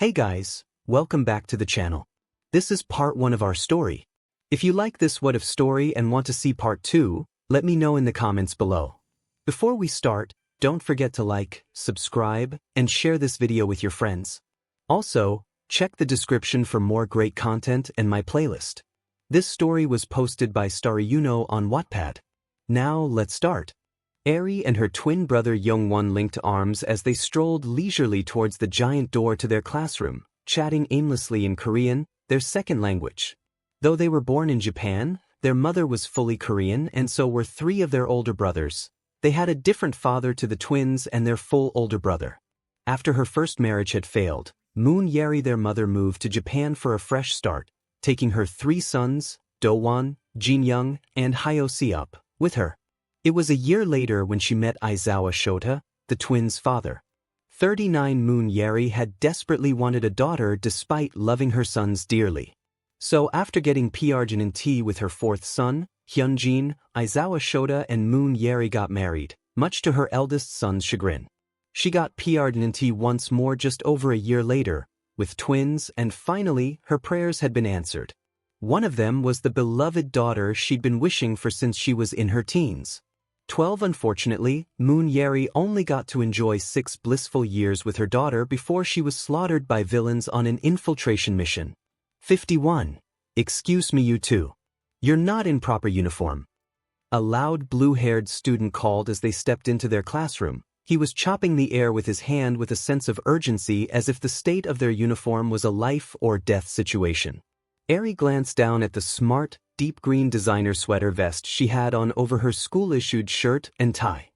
Hey guys, welcome back to the channel. This is part 1 of our story. If you like this what if story and want to see part 2, let me know in the comments below. Before we start, don't forget to like, subscribe, and share this video with your friends. Also, check the description for more great content and my playlist. This story was posted by 𝗧𝗵𝗲 on Wattpad. Now let's start. 𝗧𝗵𝗲 and her twin brother 𝗵𝗏 linked arms as they strolled leisurely towards the giant door to their classroom, chatting aimlessly in Korean, their second language. Though they were born in Japan, their mother was fully Korean and so were 3 of their older brothers. They had a different father to the twins and their full older brother. After her first marriage had failed, 𝗵𝗏 their mother moved to Japan for a fresh start, taking her 3 sons, 𝗬𝗏, 𝗔𝘂𝘵, and 𝗳𝗏𝗍, with her. It was a year later when she met 𝗳𝗏𝗍𝗫, the twins' father. 39 𝗵𝗏 had desperately wanted a daughter despite loving her sons dearly. So after getting 𝗵𝗃 with her 4th son, 𝗵𝗏, 𝗳𝗏𝗍𝗫 and 𝗵𝗏 got married, much to her eldest son's chagrin. She got 𝗵𝗃 once more just over a year later, with twins, and finally her prayers had been answered. One of them was the beloved daughter she'd been wishing for since she was in her teens. 12 Unfortunately, 𝗵𝗏 only got to enjoy 6 blissful years with her daughter before she was slaughtered by villains on an infiltration mission. 51. Excuse me, you two. You're not in proper uniform. A loud blue-haired student called as they stepped into their classroom. He was chopping the air with his hand with a sense of urgency as if the state of their uniform was a life or death situation. 𝗧𝗵𝗲 glanced down at the smart, deep green designer sweater vest she had on over her school-issued shirt and tie.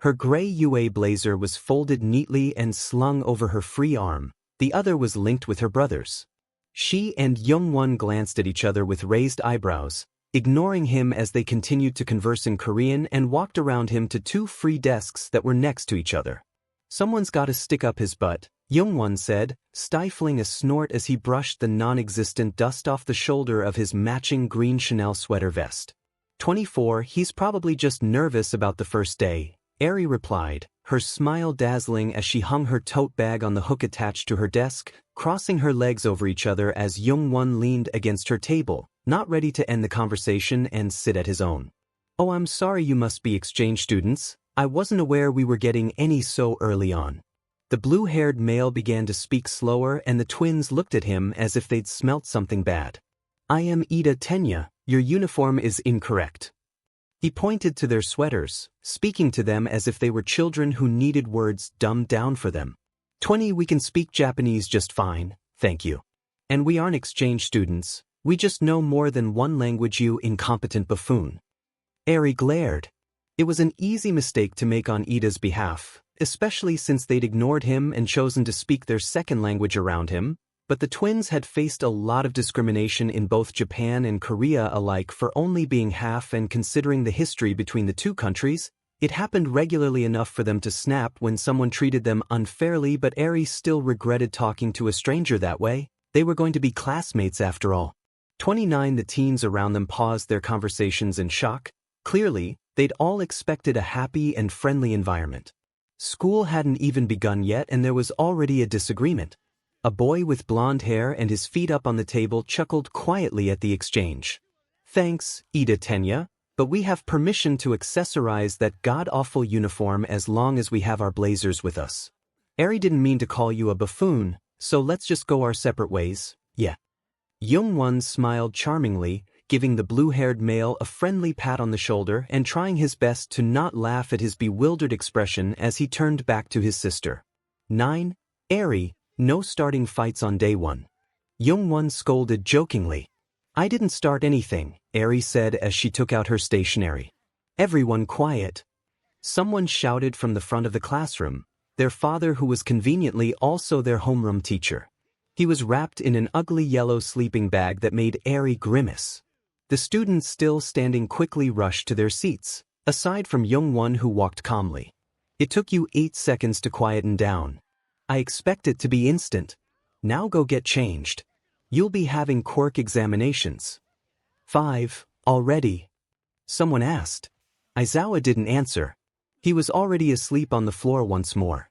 Her gray UA blazer was folded neatly and slung over her free arm, the other was linked with her brother's. She and 𝗵𝗏 glanced at each other with raised eyebrows, ignoring him as they continued to converse in Korean and walked around him to 2 free desks that were next to each other. Someone's gotta stick up his butt, 𝗵𝗏 said, stifling a snort as he brushed the non-existent dust off the shoulder of his matching green Chanel sweater vest. 24 He's probably just nervous about the first day, 𝗧𝗵𝗲 replied, her smile dazzling as she hung her tote bag on the hook attached to her desk, crossing her legs over each other as 𝗵𝗏 leaned against her table, not ready to end the conversation and sit at his own. Oh, I'm sorry, you must be exchange students. I wasn't aware we were getting any so early on. The blue-haired male began to speak slower and the twins looked at him as if they'd smelt something bad. I am 𝗳𝗏𝗍𝗫, your uniform is incorrect. He pointed to their sweaters, speaking to them as if they were children who needed words dumbed down for them. 20 We can speak Japanese just fine, thank you. And we aren't exchange students, we just know more than one language, you incompetent buffoon. 𝗧𝗵𝗲 glared. It was an easy mistake to make on 𝗳𝗏𝗍's behalf, especially since they'd ignored him and chosen to speak their second language around him, but the twins had faced a lot of discrimination in both Japan and Korea alike for only being half, and considering the history between the 2 countries, it happened regularly enough for them to snap when someone treated them unfairly, but 𝗧𝗵𝗲 still regretted talking to a stranger that way. They were going to be classmates after all. 29 The teens around them paused their conversations in shock. Clearly, they'd all expected a happy and friendly environment. School hadn't even begun yet and there was already a disagreement. A boy with blonde hair and his feet up on the table chuckled quietly at the exchange. Thanks, 𝗳𝗏𝗍𝗫, but we have permission to accessorize that god-awful uniform as long as we have our blazers with us. 𝗧𝗵𝗲 didn't mean to call you a buffoon, so let's just go our separate ways, yeah. 𝗵𝗏 smiled charmingly, giving the blue-haired male a friendly pat on the shoulder and trying his best to not laugh at his bewildered expression as he turned back to his sister. 9. 𝗧𝗵𝗲, no starting fights on day 1. 𝗵𝗏 scolded jokingly. I didn't start anything, 𝗧𝗵𝗲 said as she took out her stationery. Everyone quiet. Someone shouted from the front of the classroom, their father who was conveniently also their homeroom teacher. He was wrapped in an ugly yellow sleeping bag that made 𝗧𝗵𝗲 grimace. The students still standing quickly rushed to their seats, aside from 𝗵𝗏 who walked calmly. It took you 8 seconds to quieten down. I expect it to be instant. Now go get changed. You'll be having Quirk examinations. 5. Already? Someone asked. Aizawa didn't answer. He was already asleep on the floor once more.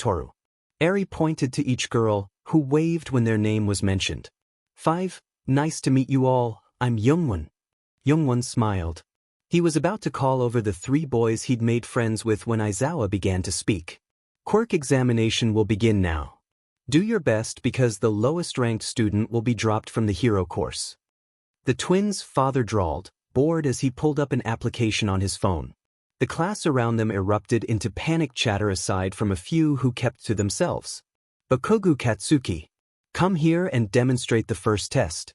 Toru. Eri pointed to each girl, who waved when their name was mentioned. 5. Nice to meet you all, I'm Youngwon. Youngwon smiled. He was about to call over the 3 boys he'd made friends with when Izuku began to speak. Quirk examination will begin now. Do your best because the lowest-ranked student will be dropped from the hero course. The twins' father drawled, bored as he pulled up an application on his phone. The class around them erupted into panic chatter aside from a few who kept to themselves. Bakugo Katsuki, come here and demonstrate the first test.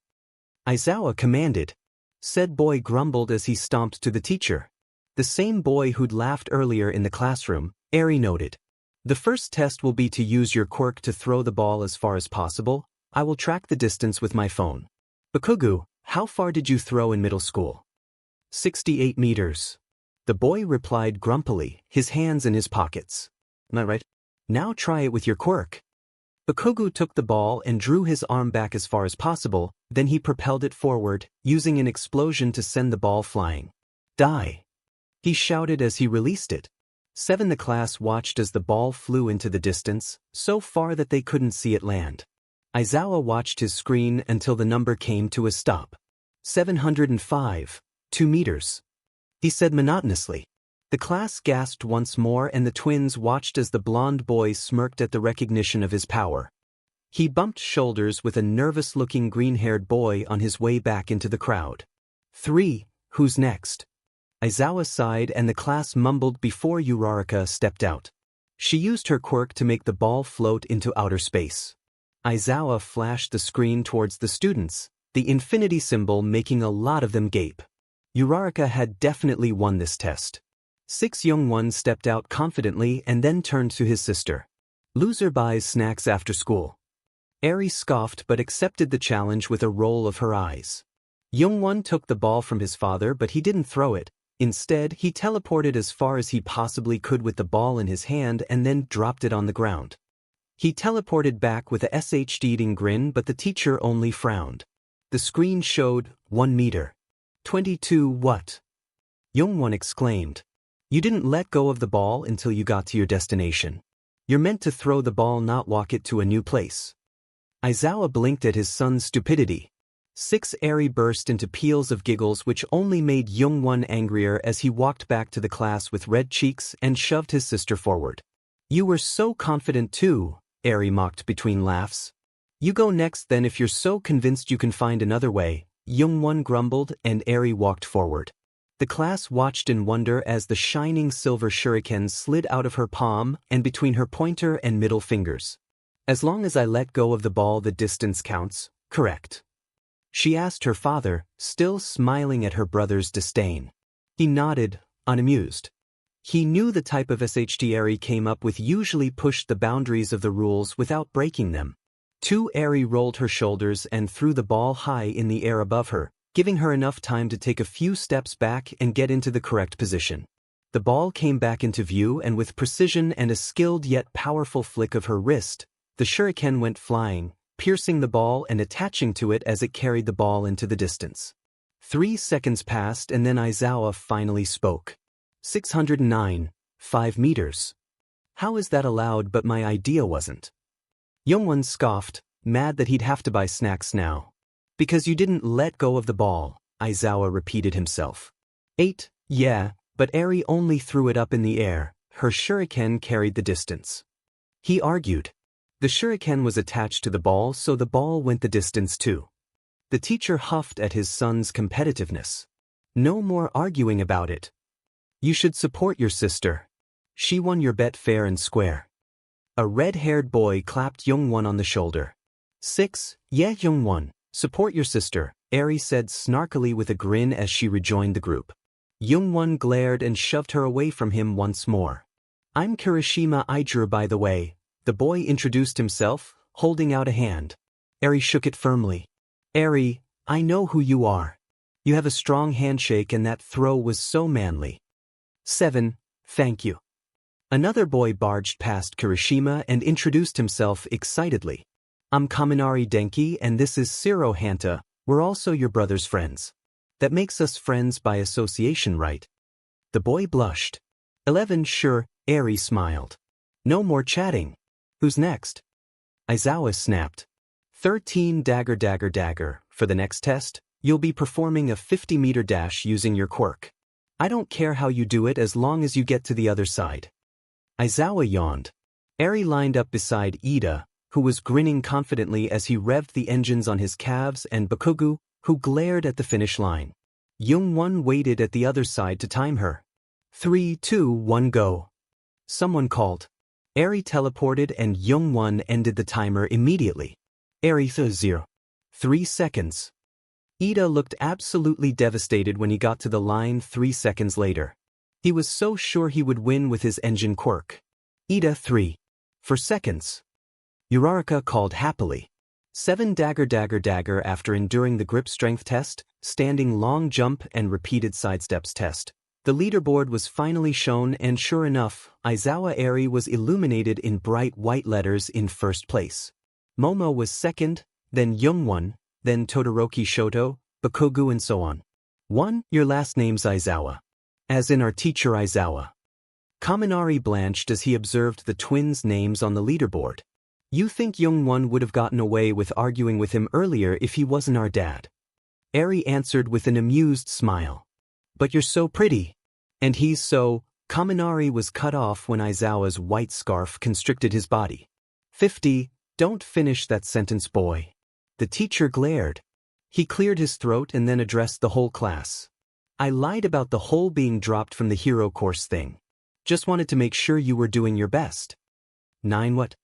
Izuku commanded. Said boy grumbled as he stomped to the teacher. The same boy who'd laughed earlier in the classroom, Eri noted. The first test will be to use your quirk to throw the ball as far as possible. I will track the distance with my phone. Bakugo, how far did you throw in middle school? 68 meters. The boy replied grumpily, his hands in his pockets. Am I right? Now try it with your quirk. Bakugo took the ball and drew his arm back as far as possible, then he propelled it forward, using an explosion to send the ball flying. Die! He shouted as he released it. 7. The class watched as the ball flew into the distance, so far that they couldn't see it land. Izuku watched his screen until the number came to a stop. 705, 2 meters. He said monotonously. The class gasped once more and the twins watched as the blonde boy smirked at the recognition of his power. He bumped shoulders with a nervous-looking green-haired boy on his way back into the crowd. 3. Who's next? Aizawa sighed and the class mumbled before 𝗬𝗏𝗏 stepped out. She used her quirk to make the ball float into outer space. Aizawa flashed the screen towards the students, the infinity symbol making a lot of them gape. 𝗬𝗏𝗏 had definitely won this test. 6. Youngwon stepped out confidently and then turned to his sister. Loser buys snacks after school. Eri scoffed but accepted the challenge with a roll of her eyes. Youngwon took the ball from his father but he didn't throw it. Instead, he teleported as far as he possibly could with the ball in his hand and then dropped it on the ground. He teleported back with a 𝗬𝗏𝗏 grin but the teacher only frowned. The screen showed 1 meter. 22 what? Youngwon exclaimed. You didn't let go of the ball until you got to your destination. You're meant to throw the ball, not walk it to a new place. Aizawa blinked at his son's stupidity. 6. Eri burst into peals of giggles which only made Youngwon angrier as he walked back to the class with red cheeks and shoved his sister forward. You were so confident too, Eri mocked between laughs. You go next then if you're so convinced you can find another way, Youngwon grumbled and Eri walked forward. The class watched in wonder as the shining silver shuriken slid out of her palm and between her pointer and middle fingers. As long as I let go of the ball the distance counts, correct? She asked her father, still smiling at her brother's disdain. He nodded, unamused. He knew the type of sept Eri came up with usually pushed the boundaries of the rules without breaking them. 2. Eri rolled her shoulders and threw the ball high in the air above her, giving her enough time to take a few steps back and get into the correct position. The ball came back into view and with precision and a skilled yet powerful flick of her wrist, the shuriken went flying, piercing the ball and attaching to it as it carried the ball into the distance. 3 seconds passed and then Aizawa finally spoke. 609, 5 meters. How is that allowed but my idea wasn't? Youngwon scoffed, mad that he'd have to buy snacks now. Because you didn't let go of the ball, Aizawa repeated himself. 8, yeah, but Eri only threw it up in the air, her shuriken carried the distance. He argued. The shuriken was attached to the ball so the ball went the distance too. The teacher huffed at his son's competitiveness. No more arguing about it. You should support your sister. She won your bet fair and square. A red-haired boy clapped Youngwon on the shoulder. 6, yeah Youngwon, support your sister, Eri said snarkily with a grin as she rejoined the group. Youngwon glared and shoved her away from him once more. I'm 𝗬𝗏𝗏 by the way. The boy introduced himself, holding out a hand. Eri shook it firmly. Eri, I know who you are. You have a strong handshake and that throw was so manly. 7, thank you. Another boy barged past Kirishima and introduced himself excitedly. I'm Kaminari Denki and this is 𝗬𝗏𝗏, we're also your brother's friends. That makes us friends by association, right? The boy blushed. 11 sure, Eri smiled. No more chatting. Who's next? Aizawa snapped. 13 dagger. For the next test, you'll be performing a 50-meter dash using your quirk. I don't care how you do it as long as you get to the other side. Aizawa yawned. Eri lined up beside 𝗬𝗏𝗏, who was grinning confidently as he revved the engines on his calves and 𝗵𝗃𝗲, who glared at the finish line. Youngwon waited at the other side to time her. 3, 2, 1 go. Someone called. Eri teleported and Youngwon ended the timer immediately. Eri 0. 3 seconds. 𝗬𝗏𝗏 looked absolutely devastated when he got to the line 3 seconds later. He was so sure he would win with his engine quirk. 𝗬𝗏𝗏 3. For seconds. 𝗬𝗏𝗏𝗏 called happily. 7 dagger after enduring the grip strength test, standing long jump and repeated sidesteps test. The leaderboard was finally shown and sure enough, Aizawa Eri was illuminated in bright white letters in first place. Momo was second, then Youngwon, then Todoroki Shoto, 𝗵𝗃𝗲 and so on. 1. Your last name's Aizawa. As in our teacher Aizawa. Kaminari blanched as he observed the twins' names on the leaderboard. You think Youngwon would have gotten away with arguing with him earlier if he wasn't our dad? Eri answered with an amused smile. But you're so pretty. And he's so... Kaminari was cut off when Aizawa's white scarf constricted his body. 50. Don't finish that sentence, boy. The teacher glared. He cleared his throat and then addressed the whole class. I lied about the whole being dropped from the hero course thing. Just wanted to make sure you were doing your best. 9 what?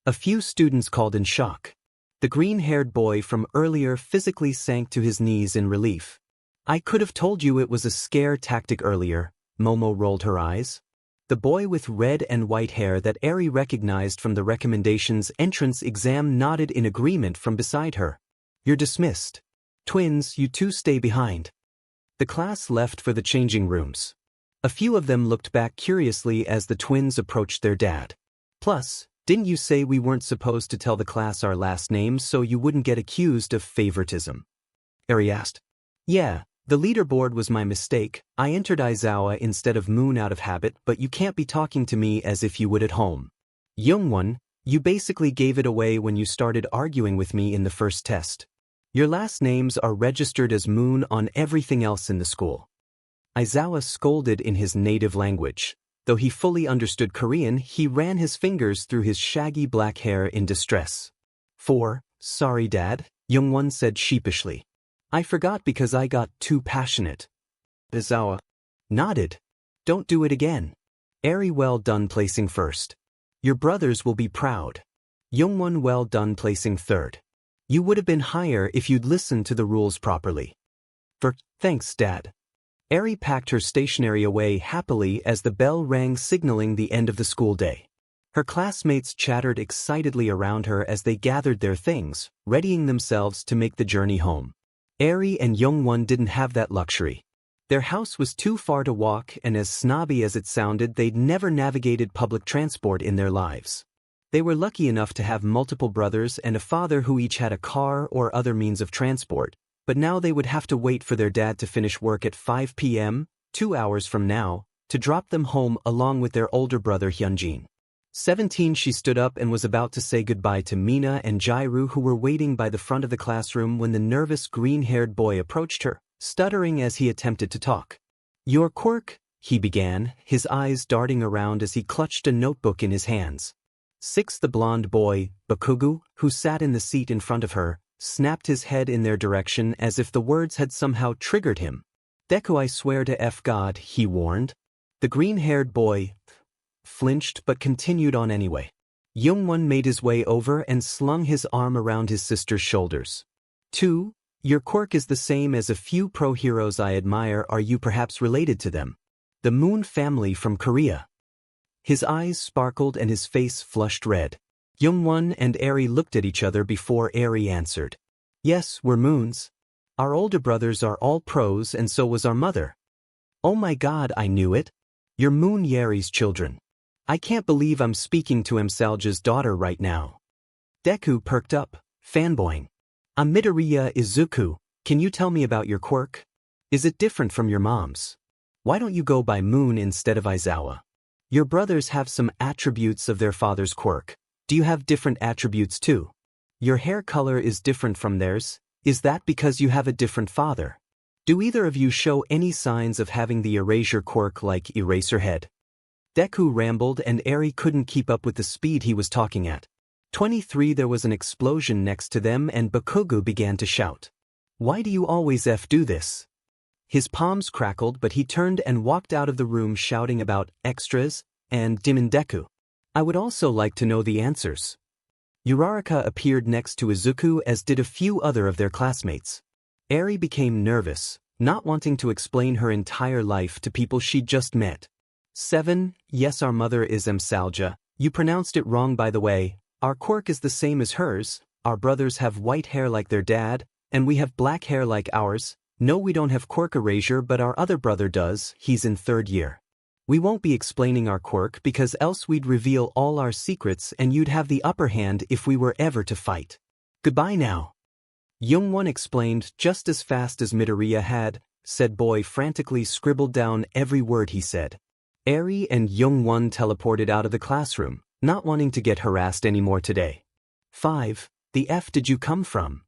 A few students called in shock. The green-haired boy from earlier physically sank to his knees in relief. I could have told you it was a scare tactic earlier, Momo rolled her eyes. The boy with red and white hair that Eri recognized from the recommendations entrance exam nodded in agreement from beside her. You're dismissed. Twins, you two stay behind. The class left for the changing rooms. A few of them looked back curiously as the twins approached their dad. Plus, didn't you say we weren't supposed to tell the class our last names so you wouldn't get accused of favoritism? Eri asked. Yeah, the leaderboard was my mistake. I entered Izuku instead of Moon out of habit, but you can't be talking to me as if you would at home. Youngwon, you basically gave it away when you started arguing with me in the first test. Your last names are registered as Moon on everything else in the school. Izuku scolded in his native language. Though he fully understood Korean, he ran his fingers through his shaggy black hair in distress. Sorry dad, Youngwon said sheepishly. I forgot because I got too passionate. Izuku nodded. Don't do it again. Eri, well done placing first. Your brothers will be proud. Youngwon, well done placing third. You would have been higher if you'd listened to the rules properly. Thanks, Dad. Eri packed her stationery away happily as the bell rang signaling the end of the school day. Her classmates chattered excitedly around her as they gathered their things, readying themselves to make the journey home. Eri and Youngwon didn't have that luxury. Their house was too far to walk, and as snobby as it sounded, they'd never navigated public transport in their lives. They were lucky enough to have multiple brothers and a father who each had a car or other means of transport, but now they would have to wait for their dad to finish work at 5 p.m., 2 hours from now, to drop them home along with their older brother Hyunjin. 17, she stood up and was about to say goodbye to Mina and Jairu, who were waiting by the front of the classroom, when the nervous green-haired boy approached her, stuttering as he attempted to talk. Your Quirk, he began, his eyes darting around as he clutched a notebook in his hands. 6, the blonde boy, Bakugu, who sat in the seat in front of her, snapped his head in their direction as if the words had somehow triggered him. Deku, I swear to F God, he warned. The green-haired boy flinched but continued on anyway. Youngwon made his way over and slung his arm around his sister's shoulders. 2, your Quirk is the same as a few pro heroes I admire. Are you perhaps related to them? The Moon family from Korea. His eyes sparkled and his face flushed red. Youngwon and Eri looked at each other before Eri answered. Yes, we're Moons. Our older brothers are all pros and so was our mother. Oh my God, I knew it. You're Moon Yeri's children. I can't believe I'm speaking to 𝗵𝘃𝗁's daughter right now. Deku perked up, fanboying. I'm Midoriya Izuku, can you tell me about your Quirk? Is it different from your mom's? Why don't you go by Moon instead of Izuku? Your brothers have some attributes of their father's Quirk. Do you have different attributes too? Your hair color is different from theirs. Is that because you have a different father? Do either of you show any signs of having the erasure Quirk like Eraserhead? Deku rambled and Eri couldn't keep up with the speed he was talking at. 23, there was an explosion next to them and Bakugu began to shout. Why do you always do this? His palms crackled, but he turned and walked out of the room shouting about extras and Demon Deku. I would also like to know the answers. Uraraka appeared next to Izuku, as did a few other of their classmates. Eri became nervous, not wanting to explain her entire life to people she'd just met. 7, yes, our mother is 𝗵𝘃𝗁. You pronounced it wrong by the way. Our Quirk is the same as hers. Our brothers have white hair like their dad, and we have black hair like ours. No, we don't have Quirk erasure, but our other brother does. He's in 3rd year. We won't be explaining our Quirk because else we'd reveal all our secrets and you'd have the upper hand if we were ever to fight. Goodbye now. Youngwon explained just as fast as Midoriya had, said boy frantically scribbled down every word he said. Eri and Youngwon teleported out of the classroom, not wanting to get harassed anymore today. 5, the F did you come from?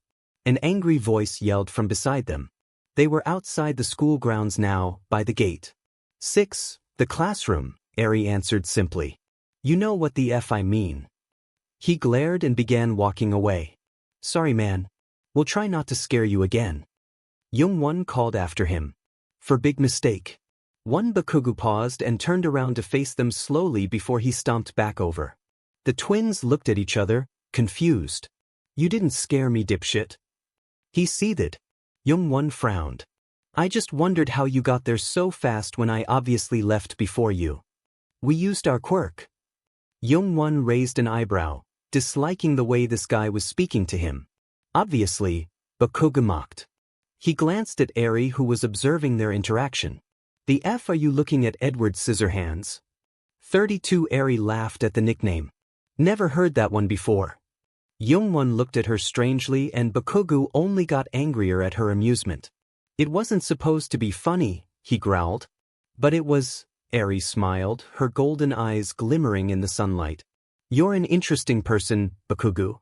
An angry voice yelled from beside them. They were outside the school grounds now, by the gate. 6, the classroom, Eri answered simply. You know what the F I mean. He glared and began walking away. Sorry man. We'll try not to scare you again. 𝗵𝗄 called after him. For big mistake. 𝗵𝗃𝗲 paused and turned around to face them slowly before he stomped back over. The twins looked at each other, confused. You didn't scare me, dipshit. He seethed. 𝗵𝗄 frowned. I just wondered how you got there so fast when I obviously left before you. We used our quirk. 𝗵𝗄 raised an eyebrow, disliking the way this guy was speaking to him. Obviously, 𝗵𝗃𝗲 mocked. He glanced at 𝐼, who was observing their interaction. The F, are you looking at Edward Scissorhands? 32 𝐼 laughed at the nickname. Never heard that one before. 𝗵𝗄 looked at her strangely and 𝗵𝗃𝗲 only got angrier at her amusement. It wasn't supposed to be funny, he growled. But it was. 𝐼 smiled, her golden eyes glimmering in the sunlight. You're an interesting person, 𝗵𝗃𝗲.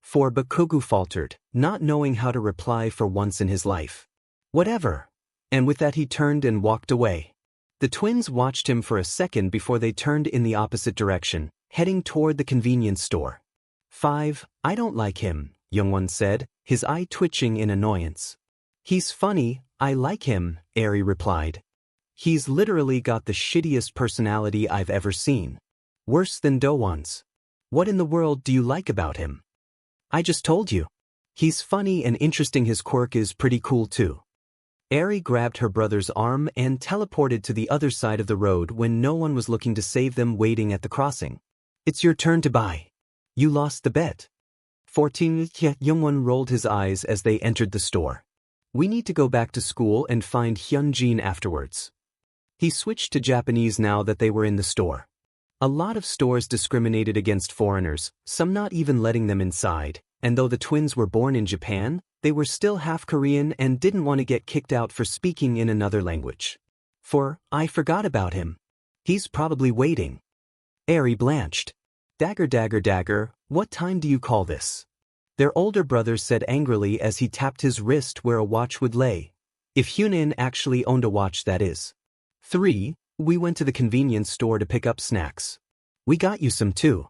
For 𝗵𝗃𝗲 faltered, not knowing how to reply for once in his life. Whatever. And with that he turned and walked away. The twins watched him for a second before they turned in the opposite direction, heading toward the convenience store. 5. I don't like him, 𝗵𝗄 said, his eye twitching in annoyance. He's funny, I like him, 𝐼 replied. He's literally got the shittiest personality I've ever seen. Worse than Do-won's. What in the world do you like about him? I just told you. He's funny and interesting, his quirk is pretty cool too. 𝐼 grabbed her brother's arm and teleported to the other side of the road when no one was looking to save them waiting at the crossing. It's your turn to buy. You lost the bet. 14. 𝗵𝗄 rolled his eyes as they entered the store. We need to go back to school and find Hyunjin afterwards. He switched to Japanese now that they were in the store. A lot of stores discriminated against foreigners, some not even letting them inside, and though the twins were born in Japan, they were still half Korean and didn't want to get kicked out for speaking in another language. I forgot about him. He's probably waiting. 𝐼 blanched. Dagger, what time do you call this? Their older brother said angrily as he tapped his wrist where a watch would lay. If Hyunjin actually owned a watch, that is. 3. We went to the convenience store to pick up snacks. We got you some too.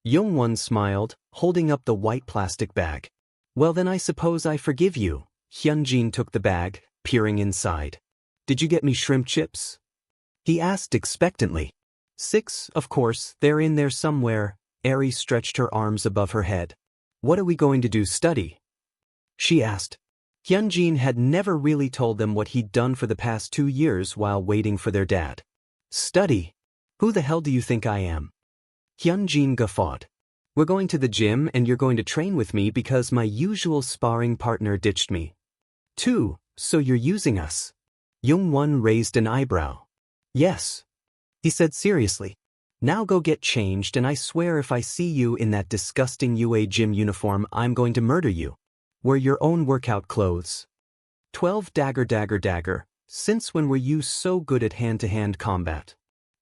𝗵𝗄 smiled, holding up the white plastic bag. Well then I suppose I forgive you. Hyunjin took the bag, peering inside. Did you get me shrimp chips? He asked expectantly. 6, of course, they're in there somewhere. 𝐼 stretched her arms above her head. What are we going to do, study? She asked. Hyunjin had never really told them what he'd done for the past 2 years while waiting for their dad. Study? Who the hell do you think I am? Hyunjin guffawed. We're going to the gym and you're going to train with me because my usual sparring partner ditched me. 2. So you're using us? 𝗵𝗄 raised an eyebrow. Yes. He said seriously. Now go get changed and I swear if I see you in that disgusting UA gym uniform I'm going to murder you. Wear your own workout clothes. 12. Dagger, since when were you so good at hand-to-hand combat?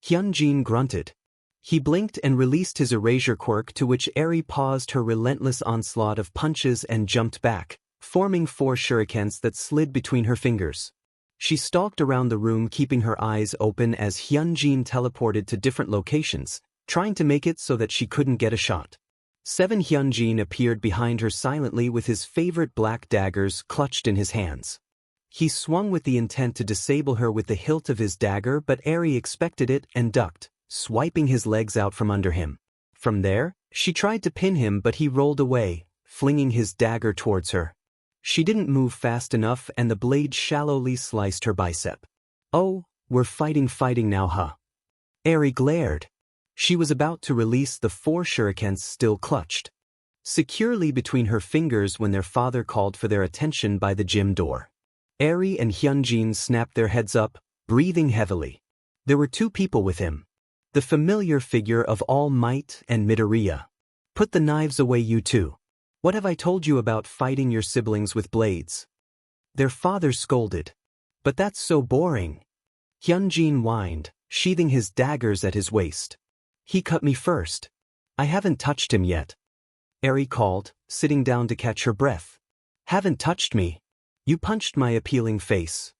Hyunjin grunted. He blinked and released his erasure quirk, to which 𝐼 paused her relentless onslaught of punches and jumped back, forming 4 shurikens that slid between her fingers. She stalked around the room keeping her eyes open as Hyunjin teleported to different locations, trying to make it so that she couldn't get a shot. 7. Hyunjin appeared behind her silently with his favorite black daggers clutched in his hands. He swung with the intent to disable her with the hilt of his dagger, but 𝐼 expected it and ducked, swiping his legs out from under him. From there, she tried to pin him but he rolled away, flinging his dagger towards her. She didn't move fast enough and the blade shallowly sliced her bicep. Oh, we're fighting now, huh? 𝐼 glared. She was about to release the 4 shurikens still clutched securely between her fingers when their father called for their attention by the gym door. 𝐼 and Hyunjin snapped their heads up, breathing heavily. There were 2 people with him. The familiar figure of All Might and Midoriya. Put the knives away, you two. What have I told you about fighting your siblings with blades? Their father scolded. But that's so boring. Hyunjin whined, sheathing his daggers at his waist. He cut me first. I haven't touched him yet. 𝐼 called, sitting down to catch her breath. Haven't touched me? You punched my appealing face.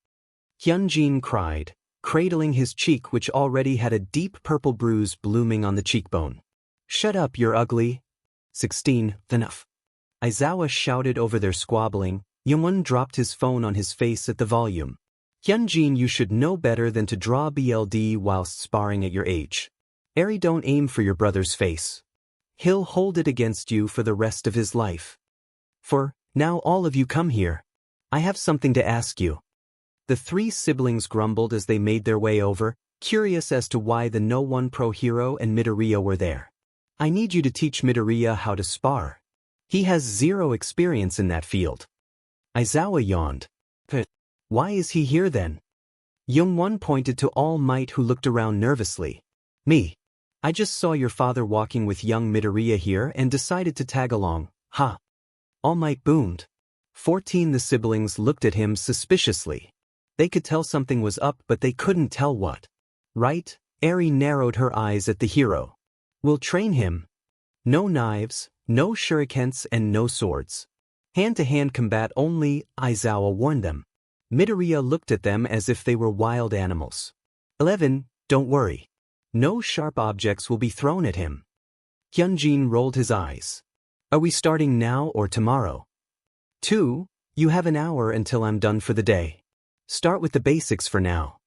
Hyunjin cried, cradling his cheek which already had a deep purple bruise blooming on the cheekbone. Shut up, you're ugly. 16. Enough. Aizawa shouted over their squabbling. 𝗵𝗏 dropped his phone on his face at the volume. Hyunjin, you should know better than to draw BLD whilst sparring at your age. Eri, don't aim for your brother's face. He'll hold it against you for the rest of his life. Now all of you come here. I have something to ask you. The three siblings grumbled as they made their way over, curious as to why the 𝗵𝗏 hero and Midoriya were there. I need you to teach Midoriya how to spar. He has zero experience in that field. Aizawa yawned. Why is he here then? 𝗵𝗏 pointed to All Might, who looked around nervously. Me. I just saw your father walking with young Midoriya here and decided to tag along. Ha. All Might boomed. 14. The siblings looked at him suspiciously. They could tell something was up, but they couldn't tell what. Right? Eri narrowed her eyes at the hero. We'll train him. No knives, no shurikens, and no swords. Hand-to-hand combat only, Aizawa warned them. Midoriya looked at them as if they were wild animals. 11. Don't worry. No sharp objects will be thrown at him. Hyunjin rolled his eyes. Are we starting now or tomorrow? 2. You have an hour until I'm done for the day. Start with the basics for now.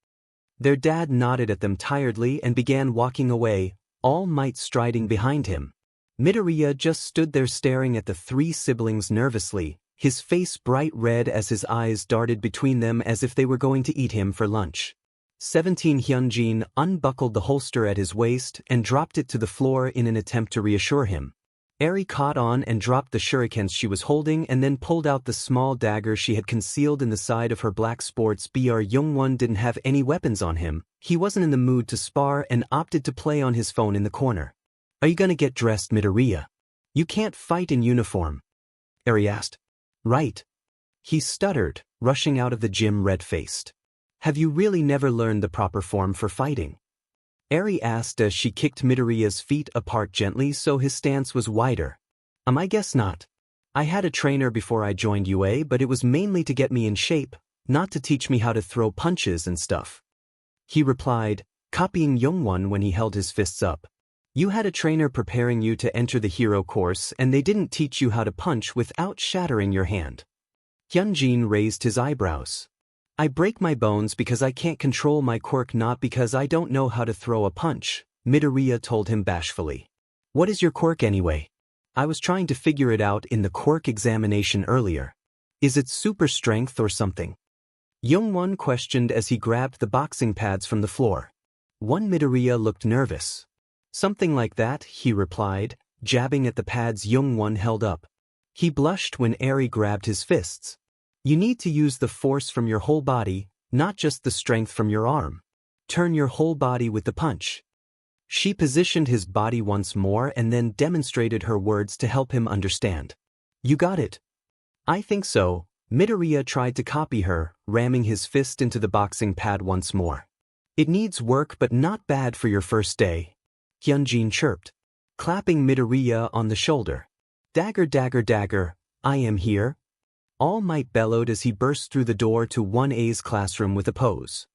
Their dad nodded at them tiredly and began walking away, All Might striding behind him. Midoriya just stood there staring at the three siblings nervously, his face bright red as his eyes darted between them as if they were going to eat him for lunch. 17. Hyunjin unbuckled the holster at his waist and dropped it to the floor in an attempt to reassure him. Eri caught on and dropped the shurikens she was holding and then pulled out the small dagger she had concealed in the side of her black sports bra. 𝗵𝗏 didn't have any weapons on him, he wasn't in the mood to spar and opted to play on his phone in the corner. Are you gonna get dressed, Midoriya? You can't fight in uniform. Eri asked. Right. He stuttered, rushing out of the gym red-faced. Have you really never learned the proper form for fighting? Eri asked as she kicked Midoriya's feet apart gently so his stance was wider. I guess not. I had a trainer before I joined UA, but it was mainly to get me in shape, not to teach me how to throw punches and stuff. He replied, copying 𝗵𝗏 when he held his fists up. You had a trainer preparing you to enter the hero course and they didn't teach you how to punch without shattering your hand. Hyunjin raised his eyebrows. I break my bones because I can't control my quirk, not because I don't know how to throw a punch, Midoriya told him bashfully. What is your quirk anyway? I was trying to figure it out in the quirk examination earlier. Is it super strength or something? 𝗵𝗏 questioned as he grabbed the boxing pads from the floor. Midoriya looked nervous. Something like that, he replied, jabbing at the pads 𝗵𝗏 held up. He blushed when Eri grabbed his fists. You need to use the force from your whole body, not just the strength from your arm. Turn your whole body with the punch. She positioned his body once more and then demonstrated her words to help him understand. You got it. I think so. Midoriya tried to copy her, ramming his fist into the boxing pad once more. It needs work but not bad for your first day. Hyunjin chirped, clapping Midoriya on the shoulder. Dagger, dagger, dagger, I am here. All Might bellowed as he burst through the door to 1A's classroom with a pose.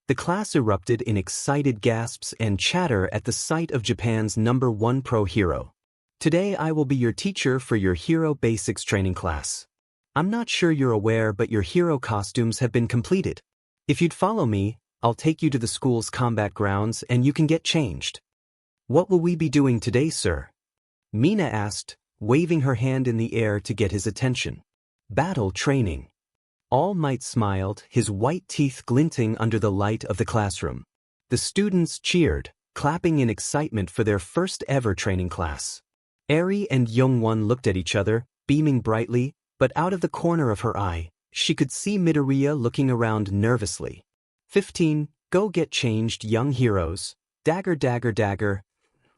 The class erupted in excited gasps and chatter at the sight of Japan's #1 pro hero. Today I will be your teacher for your hero basics training class. I'm not sure you're aware, but your hero costumes have been completed. If you'd follow me, I'll take you to the school's combat grounds and you can get changed. What will we be doing today, sir? Mina asked, waving her hand in the air to get his attention. Battle training. All Might smiled, his white teeth glinting under the light of the classroom. The students cheered, clapping in excitement for their first ever training class. Eri and 𝗵𝗏 looked at each other, beaming brightly, but out of the corner of her eye, she could see Midoriya looking around nervously. 15. Go get changed, young heroes. Dagger, dagger, dagger.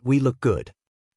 We look good.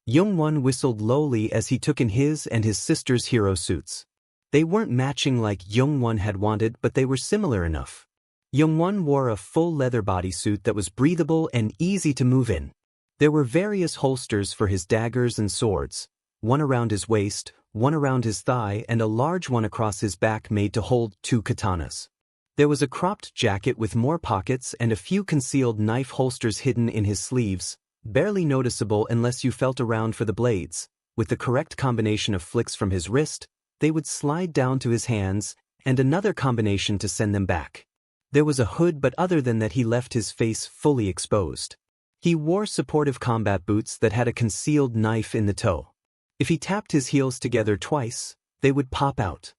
𝗵𝗏 whistled lowly as he took in his and his sister's hero suits. They weren't matching like 𝗵𝗏 had wanted, but they were similar enough. 𝗵𝗏 wore a full leather bodysuit that was breathable and easy to move in. There were various holsters for his daggers and swords, one around his waist, one around his thigh, and a large one across his back made to hold 2 katanas. There was a cropped jacket with more pockets and a few concealed knife holsters hidden in his sleeves, barely noticeable unless you felt around for the blades. with the correct combination of flicks from his wrist, they would slide down to his hands, and another combination to send them back. There was a hood, but other than that he left his face fully exposed. He wore supportive combat boots that had a concealed knife in the toe. If he tapped his heels together twice, they would pop out.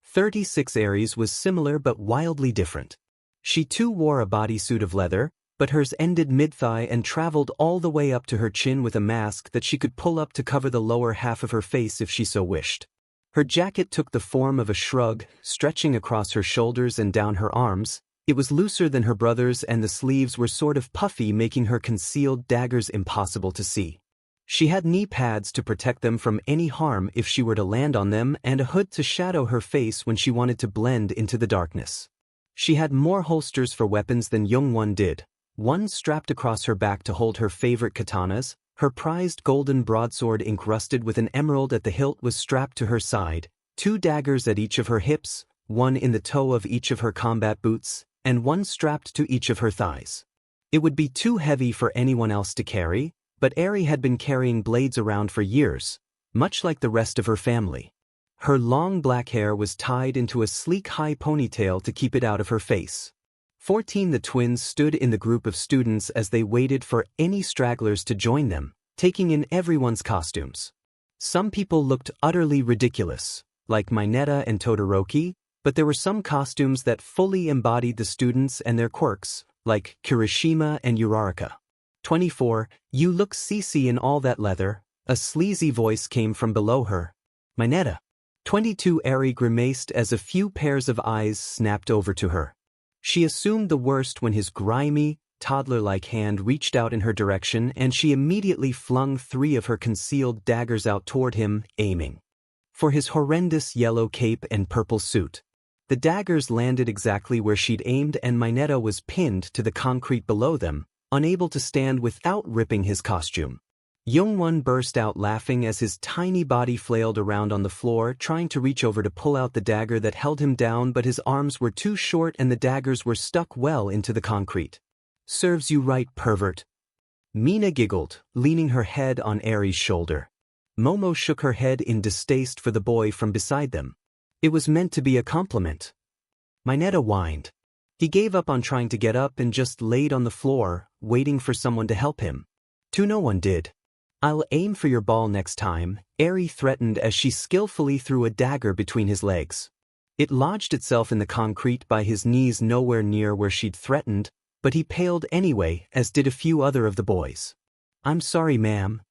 36 Aries was similar but wildly different. She too wore a bodysuit of leather, but hers ended mid-thigh and traveled all the way up to her chin with a mask that she could pull up to cover the lower half of her face if she so wished. Her jacket took the form of a shrug, stretching across her shoulders and down her arms. It was looser than her brother's and the sleeves were sort of puffy, making her concealed daggers impossible to see. She had knee pads to protect them from any harm if she were to land on them, and a hood to shadow her face when she wanted to blend into the darkness. She had more holsters for weapons than 𝗵𝗄 did. One strapped across her back to hold her favorite katanas. Her prized golden broadsword encrusted with an emerald at the hilt was strapped to her side, 2 daggers at each of her hips, 1 in the toe of each of her combat boots, and 1 strapped to each of her thighs. It would be too heavy for anyone else to carry, but Eri had been carrying blades around for years, much like the rest of her family. Her long black hair was tied into a sleek high ponytail to keep it out of her face. 14 The twins stood in the group of students as they waited for any stragglers to join them, taking in everyone's costumes. Some people looked utterly ridiculous, like 𝗵𝗃𝗲 and Todoroki, but there were some costumes that fully embodied the students and their quirks, like Kirishima and Uraraka. 24 You look CC in all that leather, a sleazy voice came from below her. 𝗵𝗃𝗲. 22 Eri grimaced as a few pairs of eyes snapped over to her. She assumed the worst when his grimy, toddler-like hand reached out in her direction and she immediately flung 3 of her concealed daggers out toward him, aiming for his horrendous yellow cape and purple suit. The daggers landed exactly where she'd aimed and 𝗵𝗃𝗲 was pinned to the concrete below them, unable to stand without ripping his costume. 𝗵𝗄 burst out laughing as his tiny body flailed around on the floor, trying to reach over to pull out the dagger that held him down, but his arms were too short and the daggers were stuck well into the concrete. Serves you right, pervert. Mina giggled, leaning her head on Eri's shoulder. Momo shook her head in distaste for the boy from beside them. It was meant to be a compliment. 𝗵𝗃𝗲 whined. He gave up on trying to get up and just laid on the floor, waiting for someone to help him. No one did. I'll aim for your ball next time, Eri threatened as she skillfully threw a dagger between his legs. It lodged itself in the concrete by his knees, nowhere near where she'd threatened, but he paled anyway, as did a few other of the boys. I'm sorry, ma'am,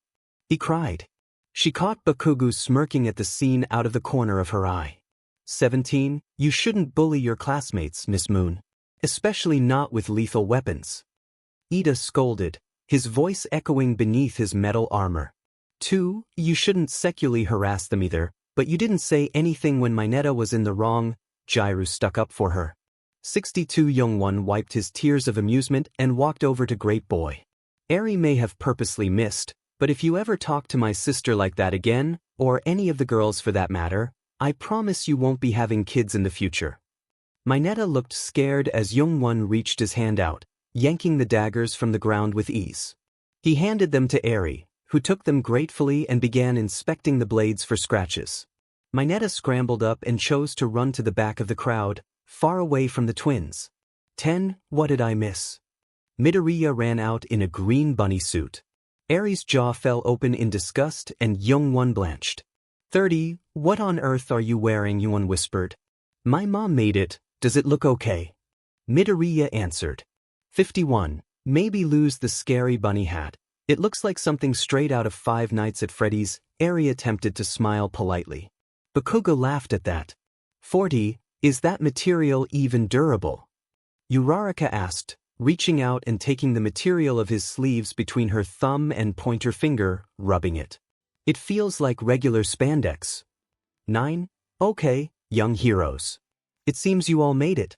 he cried. She caught Bakugo smirking at the scene out of the corner of her eye. 17 You shouldn't bully your classmates, Miss Moon. Especially not with lethal weapons. Iida scolded, his voice echoing beneath his metal armor. 2 You shouldn't sexually harass them either, but you didn't say anything when 𝗵𝗃𝗲 was in the wrong, Jiru stuck up for her. 62 𝗵𝗄 wiped his tears of amusement and walked over to Great Boy. Eri may have purposely missed, but if you ever talk to my sister like that again, or any of the girls for that matter, I promise you won't be having kids in the future. 𝗵𝗃𝗲 looked scared as 𝗵𝗄 reached his hand out, yanking the daggers from the ground with ease. He handed them to Eri, who took them gratefully and began inspecting the blades for scratches. 𝗵𝗃𝗲 scrambled up and chose to run to the back of the crowd, far away from the twins. 10 What did I miss? Midoriya ran out in a green bunny suit. Eri's jaw fell open in disgust and 𝗵𝗄 blanched. 30 What on earth are you wearing? 𝗵𝗄 whispered. My mom made it, does it look okay? Midoriya answered. 51 Maybe lose the scary bunny hat. It looks like something straight out of Five Nights at Freddy's. Eri attempted to smile politely. Bakugo laughed at that. 40 Is that material even durable? Uraraka asked, reaching out and taking the material of his sleeves between her thumb and pointer finger, rubbing it. It feels like regular spandex. 9 Okay, young heroes. It seems you all made it.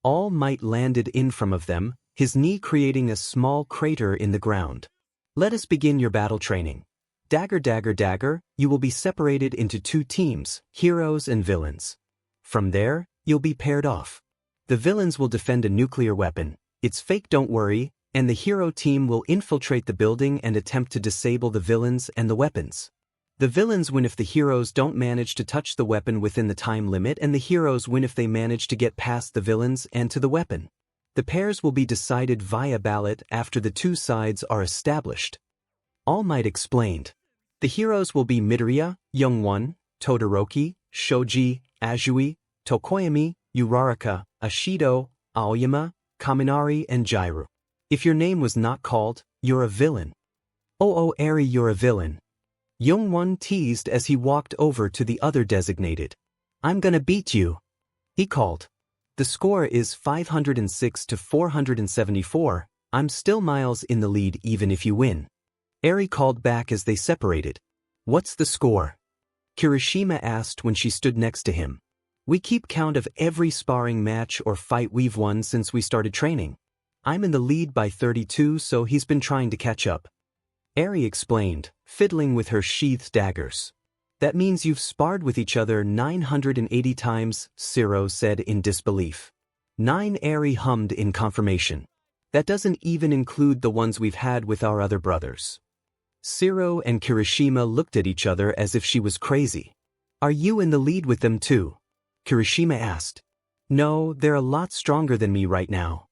All Might landed in front of them, his knee creating a small crater in the ground. Let us begin your battle training. Dagger, dagger, dagger, you will be separated into 2 teams, heroes and villains. From there, you'll be paired off. The villains will defend a nuclear weapon. It's fake, don't worry, and the hero team will infiltrate the building and attempt to disable the villains and the weapons. The villains win if the heroes don't manage to touch the weapon within the time limit, and the heroes win if they manage to get past the villains and to the weapon. The pairs will be decided via ballot after the two sides are established. All Might explained. The heroes will be Midoriya, 𝗵𝗏, Todoroki, Shoji, Azui, Tokoyami, Uraraka, Ashido, Aoyama, Kaminari, and Jairu. If your name was not called, you're a villain. Oh, Eri, you're a villain. 𝗵𝗏 teased as he walked over to the other designated. I'm gonna beat you, he called. The score is 506 to 474. I'm still miles in the lead even if you win. Eri called back as they separated. What's the score? Kirishima asked when she stood next to him. We keep count of every sparring match or fight we've won since we started training. I'm in the lead by 32, so he's been trying to catch up. Eri explained, fiddling with her sheathed daggers. That means you've sparred with each other 980 times, 𝗧𝗵𝗲 said in disbelief. 9, Eri hummed in confirmation. That doesn't even include the ones we've had with our other brothers. 𝗧𝗵𝗲 and Kirishima looked at each other as if she was crazy. Are you in the lead with them too? Kirishima asked. No, they're a lot stronger than me right now.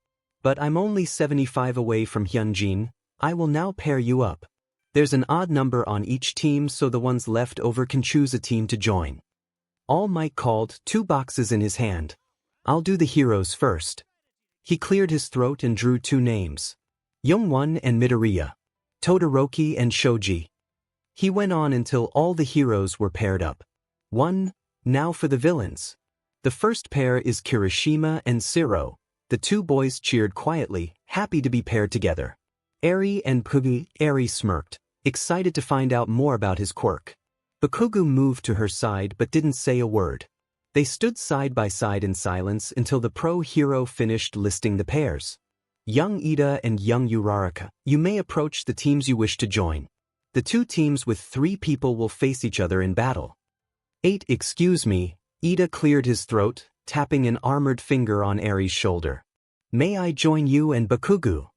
But I'm only 75 away from Hyunjin. I will now pair you up. There's an odd number on each team, so the ones left over can choose a team to join. All Might called, 2 boxes in his hand. I'll do the heroes first. He cleared his throat and drew 2 names. 𝗵𝗏 and Midoriya. Todoroki and Shoji. He went on until all the heroes were paired up. 1. Now for the villains. The first pair is Kirishima and 𝗧𝗵𝗲. The 2 boys cheered quietly, happy to be paired together. Eri and 𝗵𝘃𝗲. Eri smirked, excited to find out more about his quirk. 𝗵𝘃𝗲 moved to her side but didn't say a word. They stood side by side in silence until the pro hero finished listing the pairs. Young Iida and young Uraraka, you may approach the teams you wish to join. The 2 teams with 3 people will face each other in battle. 8. Excuse me, Iida cleared his throat, tapping an armored finger on Eri's shoulder. May I join you and 𝗵𝘃𝗲?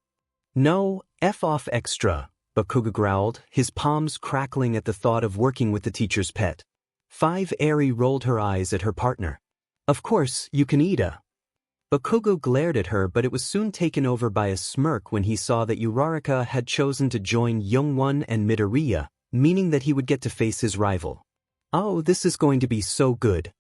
No, F off extra, 𝗵𝘃𝗲 growled, his palms crackling at the thought of working with the teacher's pet. 5. Eri rolled her eyes at her partner. Of course, you can Iida. 𝗵𝘃𝗲 glared at her, but it was soon taken over by a smirk when he saw that Uraraka had chosen to join 𝗵𝗏 and Midoriya, meaning that he would get to face his rival. Oh, this is going to be so good.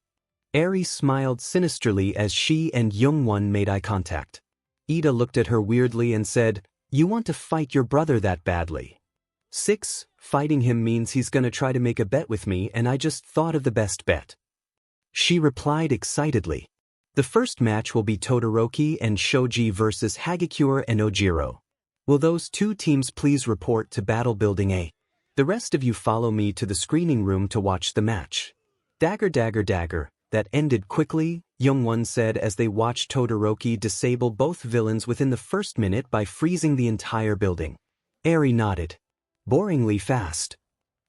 Eri smiled sinisterly as she and 𝗵𝗏 made eye contact. Iida looked at her weirdly and said, You want to fight your brother that badly? 6. Fighting him means he's gonna try to make a bet with me, and I just thought of the best bet. She replied excitedly. The first match will be Todoroki and Shoji versus 𝗬𝗪𝗓 and Ojiro. Will those 2 teams please report to Battle Building A? The rest of you follow me to the screening room to watch the match. Dagger, dagger, dagger. That ended quickly, 𝗵𝗏 said as they watched Todoroki disable both villains within the first minute by freezing the entire building. Eri nodded. Boringly fast.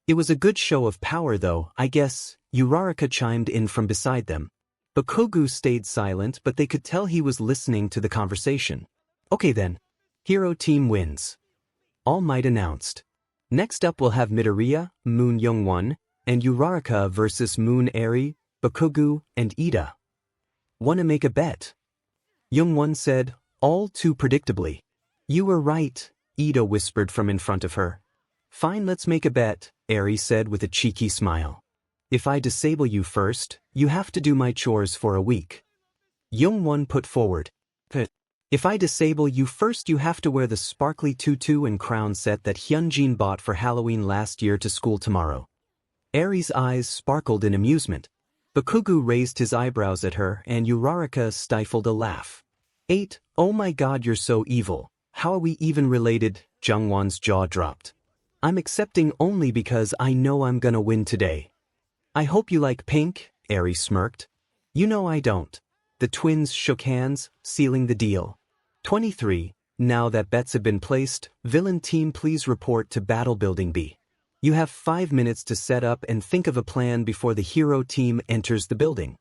It was a good show of power though, I guess, Uraraka chimed in from beside them. 𝗵𝘃𝗲 stayed silent, but they could tell he was listening to the conversation. Okay then. Hero team wins. All Might announced. Next up we'll have Midoriya, Moon 𝗵𝗏, and Uraraka versus Moon Eri, 𝗵𝘃𝗲, and Iida. Wanna make a bet? 𝗵𝗏 said, all too predictably. You were right, Iida whispered from in front of her. Fine, let's make a bet, Eri said with a cheeky smile. If I disable you first, you have to do my chores for a week. 𝗵𝗏 put forward. If I disable you first, you have to wear the sparkly tutu and crown set that Hyunjin bought for Halloween last year to school tomorrow. Eri's eyes sparkled in amusement. 𝗵𝘃𝗲 raised his eyebrows at her and Uraraka stifled a laugh. 8. Oh my god, you're so evil. How are we even related? Jungwon's jaw dropped. I'm accepting only because I know I'm gonna win today. I hope you like pink, Eri smirked. You know I don't. The twins shook hands, sealing the deal. 23. Now that bets have been placed, villain team please report to Battle Building B. You have 5 minutes to set up and think of a plan before the hero team enters the building.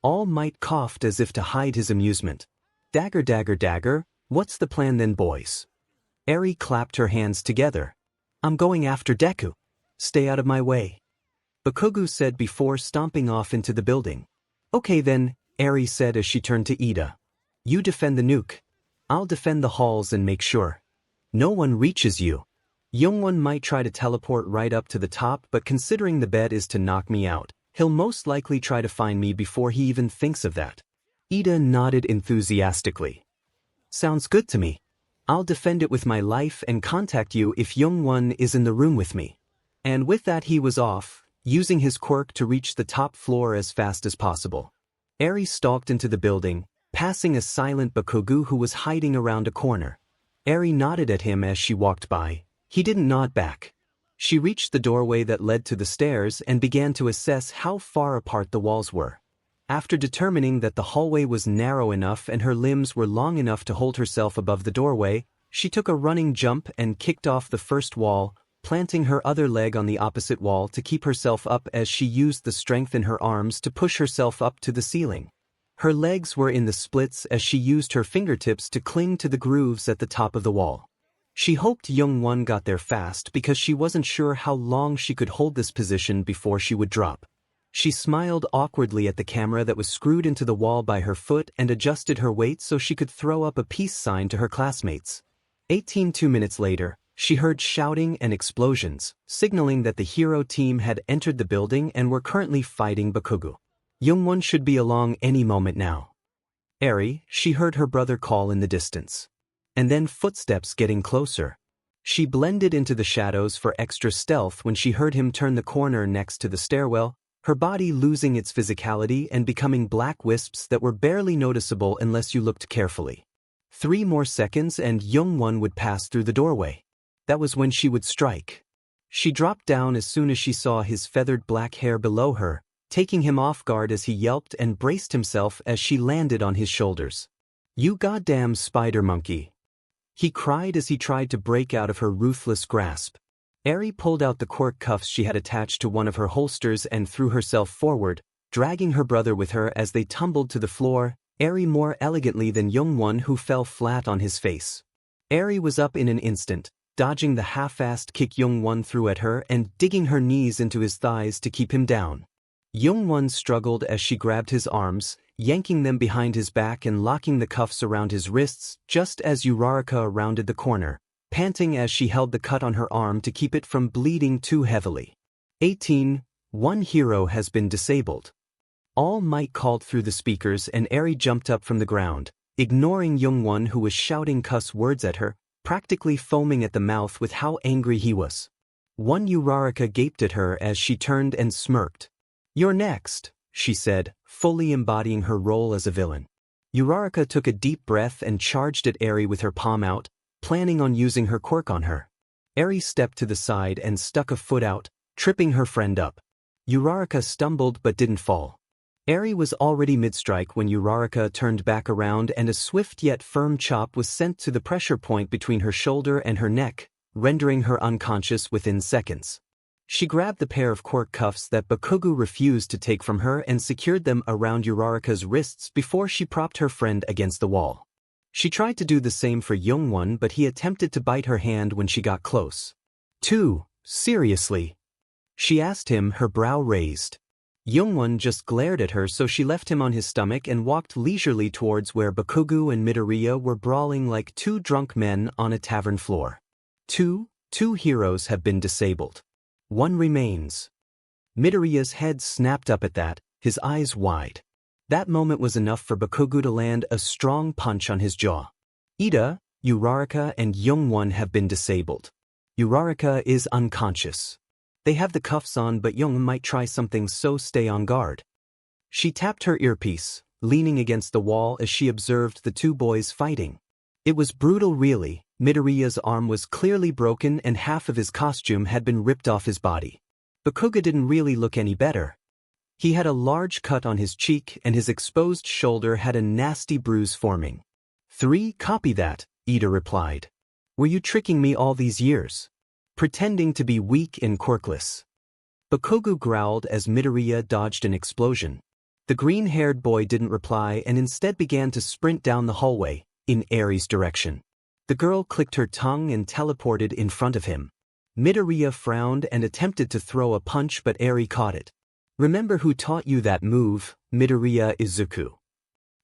All Might coughed as if to hide his amusement. Dagger, dagger, dagger, what's the plan then, boys? Eri clapped her hands together. I'm going after Deku. Stay out of my way. 𝗵𝘃𝗬𝗁 said before stomping off into the building. Okay then, 𝐼𝐻𝐸 said as she turned to Iida. You defend the nuke. I'll defend the halls and make sure no one reaches you. 𝗵𝗏 might try to teleport right up to the top, but considering the bet is to knock me out, he'll most likely try to find me before he even thinks of that. Iida nodded enthusiastically. Sounds good to me. I'll defend it with my life and contact you if 𝗵𝗏 is in the room with me. And with that he was off, using his quirk to reach the top floor as fast as possible. 𝐼𝐻𝐸 stalked into the building, passing a silent 𝗵𝘃𝗬𝗁 who was hiding around a corner. 𝐼𝐻𝐸 nodded at him as she walked by. He didn't nod back. She reached the doorway that led to the stairs and began to assess how far apart the walls were. After determining that the hallway was narrow enough and her limbs were long enough to hold herself above the doorway, she took a running jump and kicked off the first wall, planting her other leg on the opposite wall to keep herself up as she used the strength in her arms to push herself up to the ceiling. Her legs were in the splits as she used her fingertips to cling to the grooves at the top of the wall. She hoped 𝗵𝗏 got there fast because she wasn't sure how long she could hold this position before she would drop. She smiled awkwardly at the camera that was screwed into the wall by her foot and adjusted her weight so she could throw up a peace sign to her classmates. 2 minutes later, she heard shouting and explosions, signaling that the hero team had entered the building and were currently fighting 𝗵𝘃𝗬𝗁. 𝗵𝗏 should be along any moment now. 𝐼𝐻𝐸, she heard her brother call in the distance. And then footsteps getting closer. She blended into the shadows for extra stealth when she heard him turn the corner next to the stairwell, her body losing its physicality and becoming black wisps that were barely noticeable unless you looked carefully. 3 more seconds and 𝗵𝗏 would pass through the doorway. That was when she would strike. She dropped down as soon as she saw his feathered black hair below her, taking him off guard as he yelped and braced himself as she landed on his shoulders. You goddamn spider monkey! He cried as he tried to break out of her ruthless grasp. 𝐼𝐻𝐸 pulled out the quirk cuffs she had attached to one of her holsters and threw herself forward, dragging her brother with her as they tumbled to the floor, 𝐼𝐻𝐸 more elegantly than 𝗵𝗏 who fell flat on his face. 𝐼𝐻𝐸 was up in an instant, dodging the half-assed kick 𝗵𝗏 threw at her and digging her knees into his thighs to keep him down. 𝗵𝗏 struggled as she grabbed his arms, yanking them behind his back and locking the cuffs around his wrists just as 𝗬𝗏𝗂 rounded the corner, panting as she held the cut on her arm to keep it from bleeding too heavily. 18. One hero has been disabled. All Might called through the speakers and 𝐼𝐻𝐸 jumped up from the ground, ignoring 𝗵𝗏 who was shouting cuss words at her, practically foaming at the mouth with how angry he was. One 𝗬𝗏𝗂 gaped at her as she turned and smirked. You're next, she said, fully embodying her role as a villain. 𝗬𝗏𝗂 took a deep breath and charged at 𝐼𝐻𝐸 with her palm out, planning on using her quirk on her. 𝐼𝐻𝐸 stepped to the side and stuck a foot out, tripping her friend up. 𝗬𝗏𝗂 stumbled but didn't fall. 𝐼𝐻𝐸 was already mid-strike when 𝗬𝗏𝗂 turned back around and a swift yet firm chop was sent to the pressure point between her shoulder and her neck, rendering her unconscious within seconds. She grabbed the pair of quirk cuffs that 𝗵𝘃𝗬𝗁 refused to take from her and secured them around 𝗬𝗏𝗂's wrists before she propped her friend against the wall. She tried to do the same for 𝗵𝗏 but he attempted to bite her hand when she got close. Seriously? She asked him, her brow raised. 𝗵𝗏 just glared at her so she left him on his stomach and walked leisurely towards where 𝗵𝘃𝗬 and Midoriya were brawling like 2 drunk men on a tavern floor. Two heroes have been disabled. 1 remains. Midoriya's head snapped up at that, his eyes wide. That moment was enough for 𝗵𝘃𝗬 to land a strong punch on his jaw. Iida, 𝗬𝗏𝗂 and 𝗵𝗏 have been disabled. 𝗬𝗏𝗂 is unconscious. They have the cuffs on but 𝗵𝗏 might try something so stay on guard. She tapped her earpiece, leaning against the wall as she observed the 2 boys fighting. It was brutal really. Midoriya's arm was clearly broken and half of his costume had been ripped off his body. 𝗵𝘃𝗬 didn't really look any better. He had a large cut on his cheek and his exposed shoulder had a nasty bruise forming. 3 Copy that, Iida replied. Were you tricking me all these years? Pretending to be weak and quirkless? 𝗵𝘃𝗬 growled as Midoriya dodged an explosion. The green-haired boy didn't reply and instead began to sprint down the hallway, in 𝐼𝐻𝐸's direction. The girl clicked her tongue and teleported in front of him. Midoriya frowned and attempted to throw a punch, but 𝐼 caught it. "Remember who taught you that move, Midoriya Izuku?"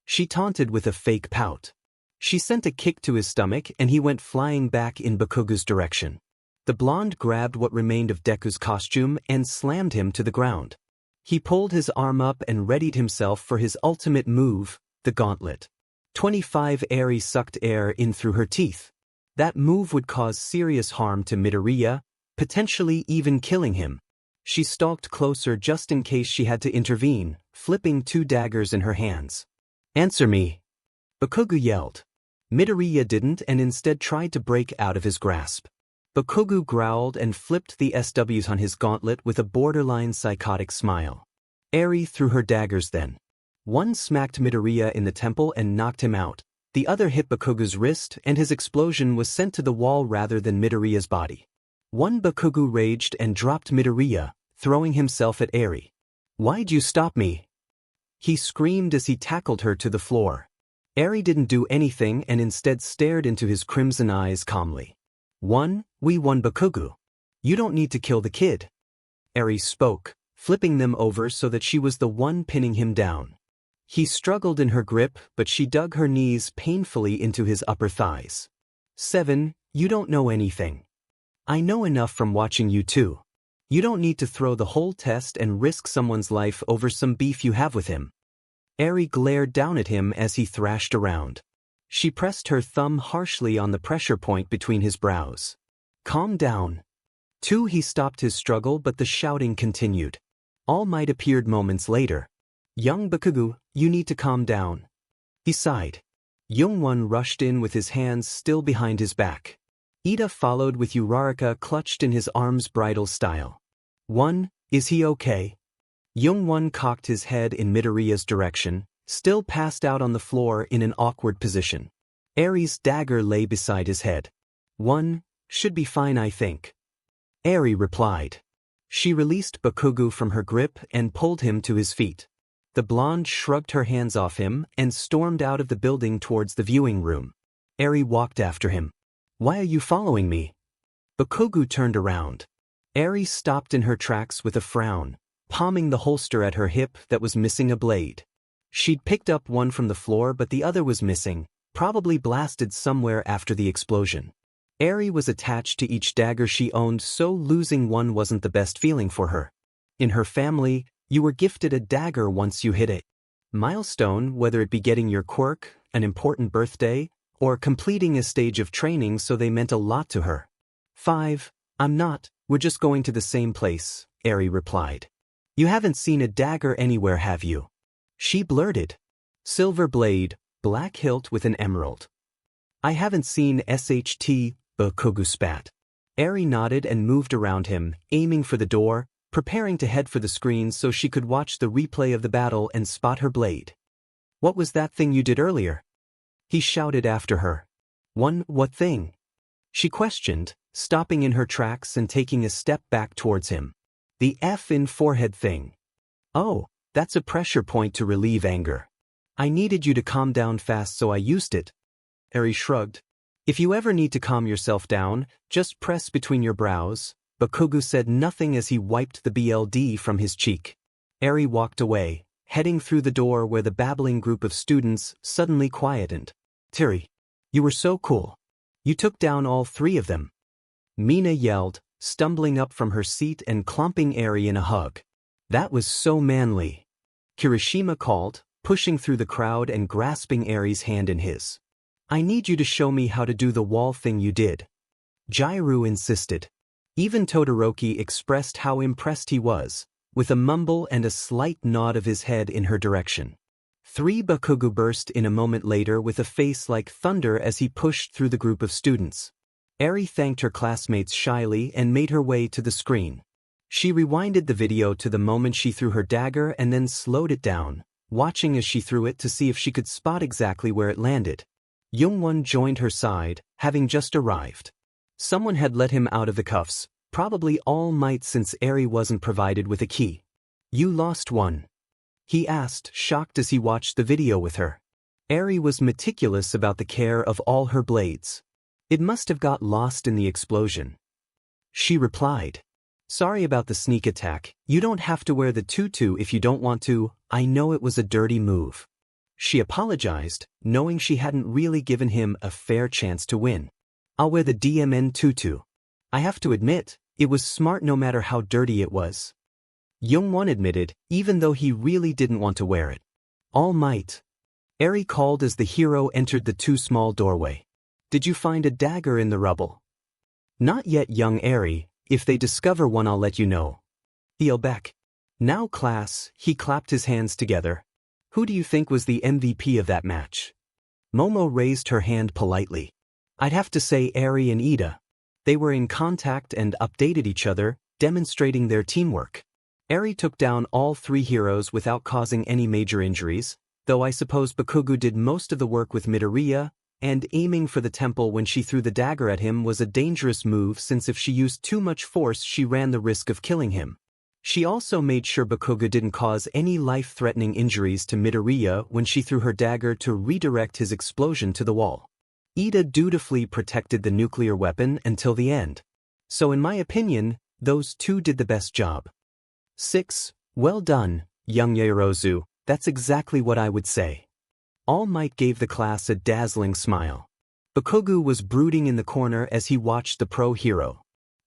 She taunted with a fake pout. She sent a kick to his stomach and he went flying back in 𝗵𝗃𝗲's direction. The blonde grabbed what remained of Deku's costume and slammed him to the ground. He pulled his arm up and readied himself for his ultimate move, the gauntlet. 25 𝐼 sucked air in through her teeth. That move would cause serious harm to Midoriya, potentially even killing him. She stalked closer just in case she had to intervene, flipping 2 daggers in her hands. "Answer me!" 𝗵𝗃𝗲 yelled. Midoriya didn't and instead tried to break out of his grasp. 𝗵𝗃𝗲 growled and flipped the SWs on his gauntlet with a borderline psychotic smile. 𝐼 threw her daggers then. One smacked Midoriya in the temple and knocked him out. The other hit 𝗵𝗃𝗲's wrist and his explosion was sent to the wall rather than Midoriya's body. One 𝗵𝗃𝗲 raged and dropped Midoriya, throwing himself at 𝐼. "Why'd you stop me?" he screamed as he tackled her to the floor. 𝐼 didn't do anything and instead stared into his crimson eyes calmly. We won 𝗵𝗃𝗲. You don't need to kill the kid." 𝐼 spoke, flipping them over so that she was the one pinning him down. He struggled in her grip, but she dug her knees painfully into his upper thighs. 7. You don't know anything. I know enough from watching you too. You don't need to throw the whole test and risk someone's life over some beef you have with him. 𝐼 glared down at him as he thrashed around. She pressed her thumb harshly on the pressure point between his brows. "Calm down." 2. He stopped his struggle, but the shouting continued. All Might appeared moments later. "Young 𝗵𝗃𝗲, you need to calm down." He sighed. Youngwon rushed in with his hands still behind his back. Iida followed with 𝗬𝗏𝗃𝗲 clutched in his arms bridal style. Is he okay? Youngwon cocked his head in Midoriya's direction, still passed out on the floor in an awkward position. 𝐼's dagger lay beside his head. Should be fine, I think. 𝐼 replied. She released 𝗵𝗃𝗲 from her grip and pulled him to his feet. The blonde shrugged her hands off him and stormed out of the building towards the viewing room. 𝐼 walked after him. "Why are you following me?" 𝗵𝗃𝗲 turned around. 𝐼 stopped in her tracks with a frown, palming the holster at her hip that was missing a blade. She'd picked up one from the floor, but the other was missing, probably blasted somewhere after the explosion. 𝐼 was attached to each dagger she owned, so losing one wasn't the best feeling for her. In her family, you were gifted a dagger once you hit a milestone, whether it be getting your quirk, an important birthday, or completing a stage of training, so they meant a lot to her. 5. I'm not, we're just going to the same place, 𝐼 replied. You haven't seen a dagger anywhere, have you? She blurted. Silver blade, black hilt with an emerald. I haven't seen sept, 𝗵𝗃𝗲. 𝐼 nodded and moved around him, aiming for the door, preparing to head for the screen so she could watch the replay of the battle and spot her blade. What was that thing you did earlier? He shouted after her. What thing? She questioned, stopping in her tracks and taking a step back towards him. The F in forehead thing. Oh, that's a pressure point to relieve anger. I needed you to calm down fast, so I used it. 𝐼 shrugged. If you ever need to calm yourself down, just press between your brows. 𝗵𝗃𝗲 said nothing as he wiped the BLD from his cheek. 𝐼 walked away, heading through the door where the babbling group of students suddenly quietened. 𝗧𝗏, you were so cool. You took down all 3 of them. Mina yelled, stumbling up from her seat and clumping 𝐼 in a hug. That was so manly. Kirishima called, pushing through the crowd and grasping 𝐼's hand in his. I need you to show me how to do the wall thing you did. Jiraiya insisted. Even Todoroki expressed how impressed he was, with a mumble and a slight nod of his head in her direction. 3 𝗵𝗃𝗲 burst in a moment later with a face like thunder as he pushed through the group of students. 𝐼 thanked her classmates shyly and made her way to the screen. She rewinded the video to the moment she threw her dagger and then slowed it down, watching as she threw it to see if she could spot exactly where it landed. Youngwon joined her side, having just arrived. Someone had let him out of the cuffs, probably All Might, since 𝐼 wasn't provided with a key. You lost one? He asked, shocked as he watched the video with her. 𝐼 was meticulous about the care of all her blades. It must have got lost in the explosion. she replied. Sorry about the sneak attack, you don't have to wear the tutu if you don't want to, I know it was a dirty move. She apologized, knowing she hadn't really given him a fair chance to win. I'll wear the DMN tutu. I have to admit, it was smart no matter how dirty it was. 𝗵𝗄 admitted, even though he really didn't want to wear it. All Might. Eri called as the hero entered the too small doorway. Did you find a dagger in the rubble? Not yet, young Eri. If they discover one, I'll let you know. 𝗬𝗲𝗍𝐵𝐴. Now class, he clapped his hands together. Who do you think was the MVP of that match? Momo raised her hand politely. I'd have to say Eri and Iida. They were in contact and updated each other, demonstrating their teamwork. Eri took down all three heroes without causing any major injuries, though I suppose 𝗵𝗃𝗲 did most of the work with Midoriya, and aiming for the temple when she threw the dagger at him was a dangerous move since if she used too much force she ran the risk of killing him. She also made sure 𝗵𝗃𝗲 didn't cause any life-threatening injuries to Midoriya when she threw her dagger to redirect his explosion to the wall. Iida dutifully protected the nuclear weapon until the end. So in my opinion, those two did the best job. 6. Well done, young Yaoyorozu, that's exactly what I would say. All Might gave the class a dazzling smile. 𝗵𝗃𝗲 was brooding in the corner as he watched the pro hero.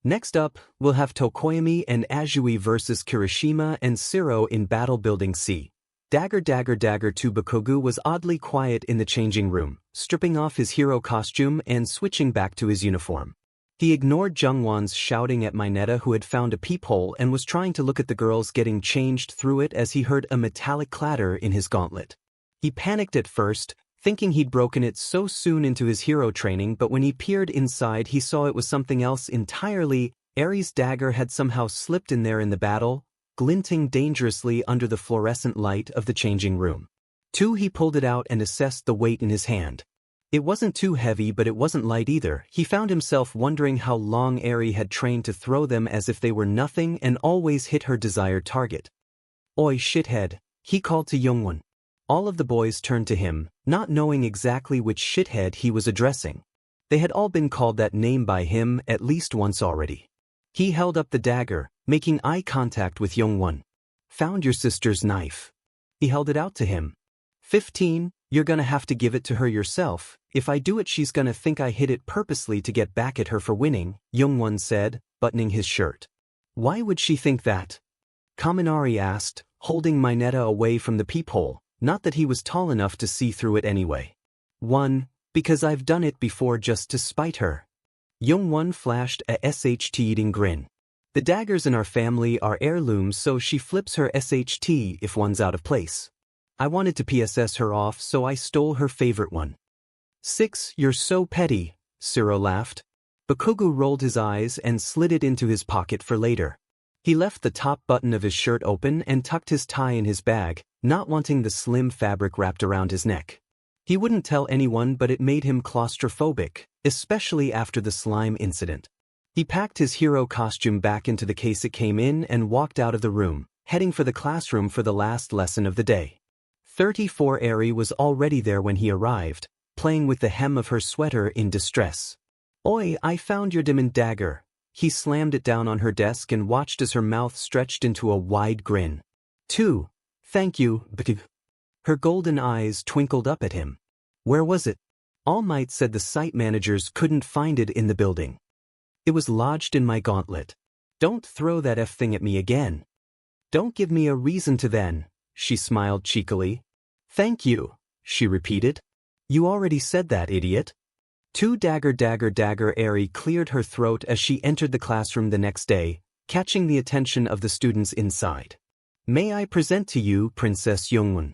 Next up, we'll have 𝗃𝗄𝗵𝗲 versus Kirishima and Siro in Battle Building C. Dagger to 𝗵𝗃𝗲 was oddly quiet in the changing room, stripping off his hero costume and switching back to his uniform. He ignored Jungwon's shouting at Mineta, who had found a peephole and was trying to look at the girls getting changed through it as he heard a metallic clatter in his gauntlet. He panicked at first, thinking he'd broken it so soon into his hero training, but when he peered inside he saw it was something else entirely. Eri's dagger had somehow slipped in there in the battle, glinting dangerously under the fluorescent light of the changing room. 2. He pulled it out and assessed the weight in his hand. It wasn't too heavy, but it wasn't light either. He found himself wondering how long Eri had trained to throw them as if they were nothing and always hit her desired target. Oi shithead, he called to 𝗵𝗄. All of the boys turned to him, not knowing exactly which shithead he was addressing. They had all been called that name by him at least once already. He held up the dagger, making eye contact with 𝗵𝗄. Found your sister's knife. He held it out to him. 15. You're gonna have to give it to her yourself. If I do it, she's gonna think I hid it purposely to get back at her for winning, 𝗵𝗄 said, buttoning his shirt. Why would she think that? Kaminari asked, holding Mineta away from the peephole, not that he was tall enough to see through it anyway. 1. Because I've done it before just to spite her. 𝗵𝗄 flashed a 𝗧𝗵𝗃𝗲 grin. The daggers in our family are heirlooms, so she flips her 𝗧𝗃 if one's out of place. I wanted to PSS her off, so I stole her favorite one. 6. You're so petty, Siro laughed. 𝗵𝗃𝗲 rolled his eyes and slid it into his pocket for later. He left the top button of his shirt open and tucked his tie in his bag, not wanting the slim fabric wrapped around his neck. He wouldn't tell anyone, but it made him claustrophobic, especially after the slime incident. He packed his hero costume back into the case it came in and walked out of the room, heading for the classroom for the last lesson of the day. 34. Eri was already there when he arrived, playing with the hem of her sweater in distress. Oi, I found your diamond dagger. He slammed it down on her desk and watched as her mouth stretched into a wide grin. 2. Thank you, 𝗵𝗃𝗲. Her golden eyes twinkled up at him. Where was it? All Might said the site managers couldn't find it in the building. It was lodged in my gauntlet. Don't throw that thing at me again. Don't give me a reason to then, she smiled cheekily. Thank you, she repeated. You already said that, idiot. 2. Dagger. Eri cleared her throat as she entered the classroom the next day, catching the attention of the students inside. May I present to you Princess 𝗵𝗄.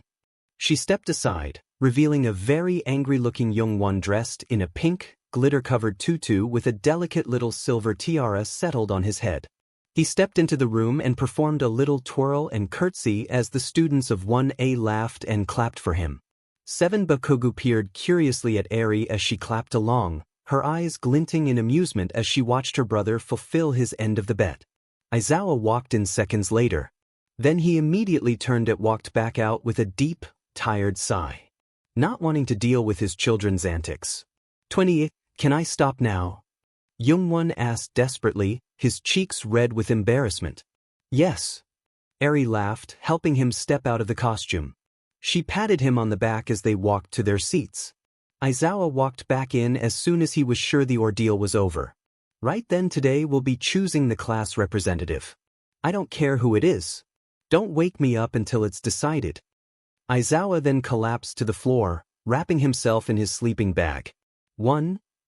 She stepped aside, revealing a very angry-looking 𝗵𝗄 dressed in a pink, glitter-covered tutu with a delicate little silver tiara settled on his head. He stepped into the room and performed a little twirl and curtsy as the students of 1A laughed and clapped for him. 7. 𝗵𝗃𝗲 peered curiously at Eri as she clapped along, her eyes glinting in amusement as she watched her brother fulfill his end of the bet. Aizawa walked in seconds later. Then he immediately turned and walked back out with a deep, tired sigh. Not wanting to deal with his children's antics. 20. Can I stop now? 𝗵𝗄 asked desperately, his cheeks red with embarrassment. Yes. 𝐼𝐼 laughed, helping him step out of the costume. She patted him on the back as they walked to their seats. Aizawa walked back in as soon as he was sure the ordeal was over. Right then, today we'll be choosing the class representative. I don't care who it is. Don't wake me up until it's decided. Aizawa then collapsed to the floor, wrapping himself in his sleeping bag.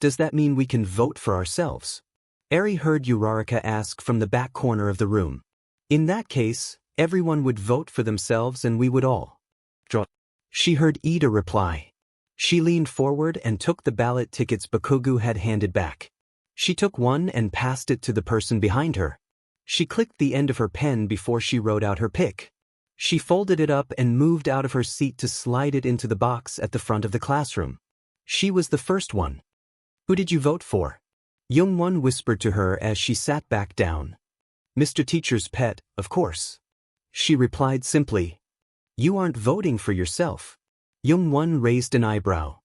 Does that mean we can vote for ourselves? 𝐼𝐼 heard Uraraka ask from the back corner of the room. In that case, everyone would vote for themselves and we would all draw. She heard Iida reply. She leaned forward and took the ballot tickets Bakugo had handed back. She took one and passed it to the person behind her. She clicked the end of her pen before she wrote out her pick. She folded it up and moved out of her seat to slide it into the box at the front of the classroom. She was the first one. Who did you vote for? 𝗵𝗄 whispered to her as she sat back down. Mr. Teacher's pet, of course. She replied simply. You aren't voting for yourself. 𝗵𝗄 raised an eyebrow.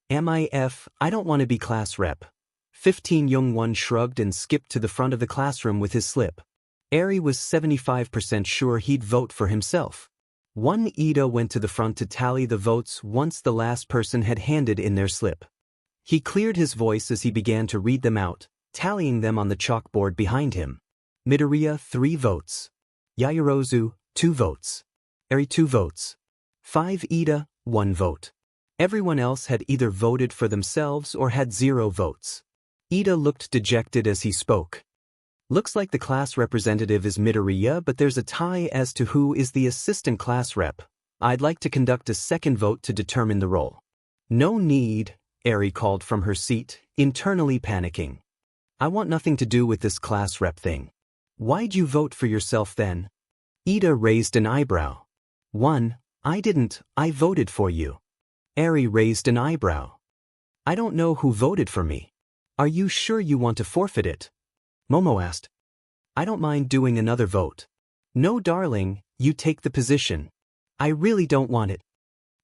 I don't want to be class rep. 15 𝗵𝗄 shrugged and skipped to the front of the classroom with his slip. 𝐼𝐼 was 75% sure he'd vote for himself. Iida went to the front to tally the votes once the last person had handed in their slip. He cleared his voice as he began to read them out, tallying them on the chalkboard behind him. Midoriya 3 votes. Yaoyorozu 2 votes. 𝐼𝐼 2 votes. 5 Iida 1 vote. Everyone else had either voted for themselves or had 0 votes. Iida looked dejected as he spoke. Looks like the class representative is Midoriya, but there's a tie as to who is the assistant class rep. I'd like to conduct a second vote to determine the role. No need, 𝐼𝐼 called from her seat, internally panicking. I want nothing to do with this class rep thing. Why'd you vote for yourself then? Iida raised an eyebrow. I didn't, I voted for you. 𝐼𝐼 raised an eyebrow. I don't know who voted for me. Are you sure you want to forfeit it? Momo asked. I don't mind doing another vote. No darling, you take the position. I really don't want it.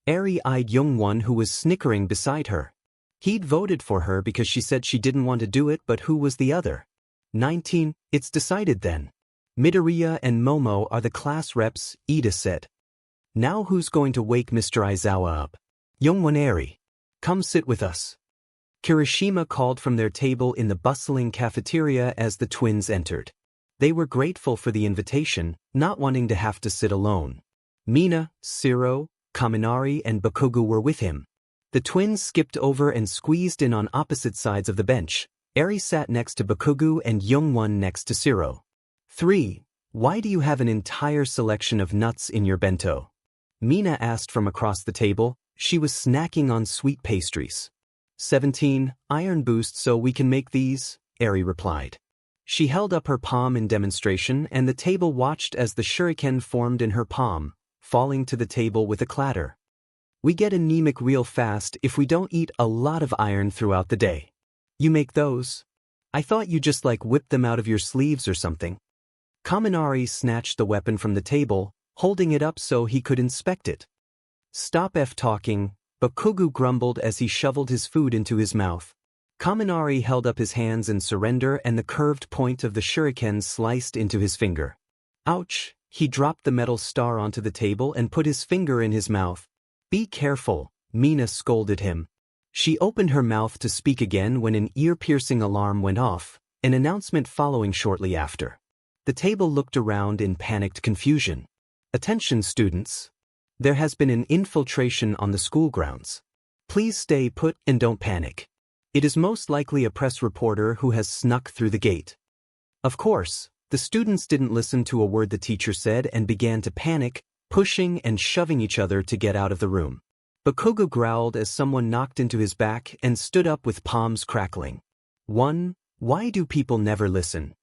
𝐼𝐼 eyed 𝗵𝗄 who was snickering beside her. He'd voted for her because she said she didn't want to do it, but who was the other? 19, it's decided then. Midoriya and Momo are the class reps, Iida said. Now who's going to wake Mr. Aizawa up? 𝗵𝗄 𝐼𝐼. Come sit with us. Kirishima called from their table in the bustling cafeteria as the twins entered. They were grateful for the invitation, not wanting to have to sit alone. Mina, Shiro, Kaminari and Bakugo were with him. The twins skipped over and squeezed in on opposite sides of the bench. 𝐼𝐼 sat next to Bakugo and 𝗵𝗄 next to Shiro. 3. Why do you have an entire selection of nuts in your bento? Mina asked from across the table. She was snacking on sweet pastries. 17. Iron boost so we can make these, 𝐼𝐼 replied. She held up her palm in demonstration and the table watched as the shuriken formed in her palm, falling to the table with a clatter. We get anemic real fast if we don't eat a lot of iron throughout the day. You make those? I thought you just whipped them out of your sleeves or something. Kaminari snatched the weapon from the table, holding it up so he could inspect it. Stop talking, Bakugo grumbled as he shoveled his food into his mouth. Kaminari held up his hands in surrender and the curved point of the shuriken sliced into his finger. Ouch! He dropped the metal star onto the table and put his finger in his mouth. Be careful, Mina scolded him. She opened her mouth to speak again when an ear-piercing alarm went off, an announcement following shortly after. The table looked around in panicked confusion. Attention students. There has been an infiltration on the school grounds. Please stay put and don't panic. It is most likely a press reporter who has snuck through the gate. Of course, the students didn't listen to a word the teacher said and began to panic, pushing and shoving each other to get out of the room. Bakugo growled as someone knocked into his back and stood up with palms crackling. Why do people never listen?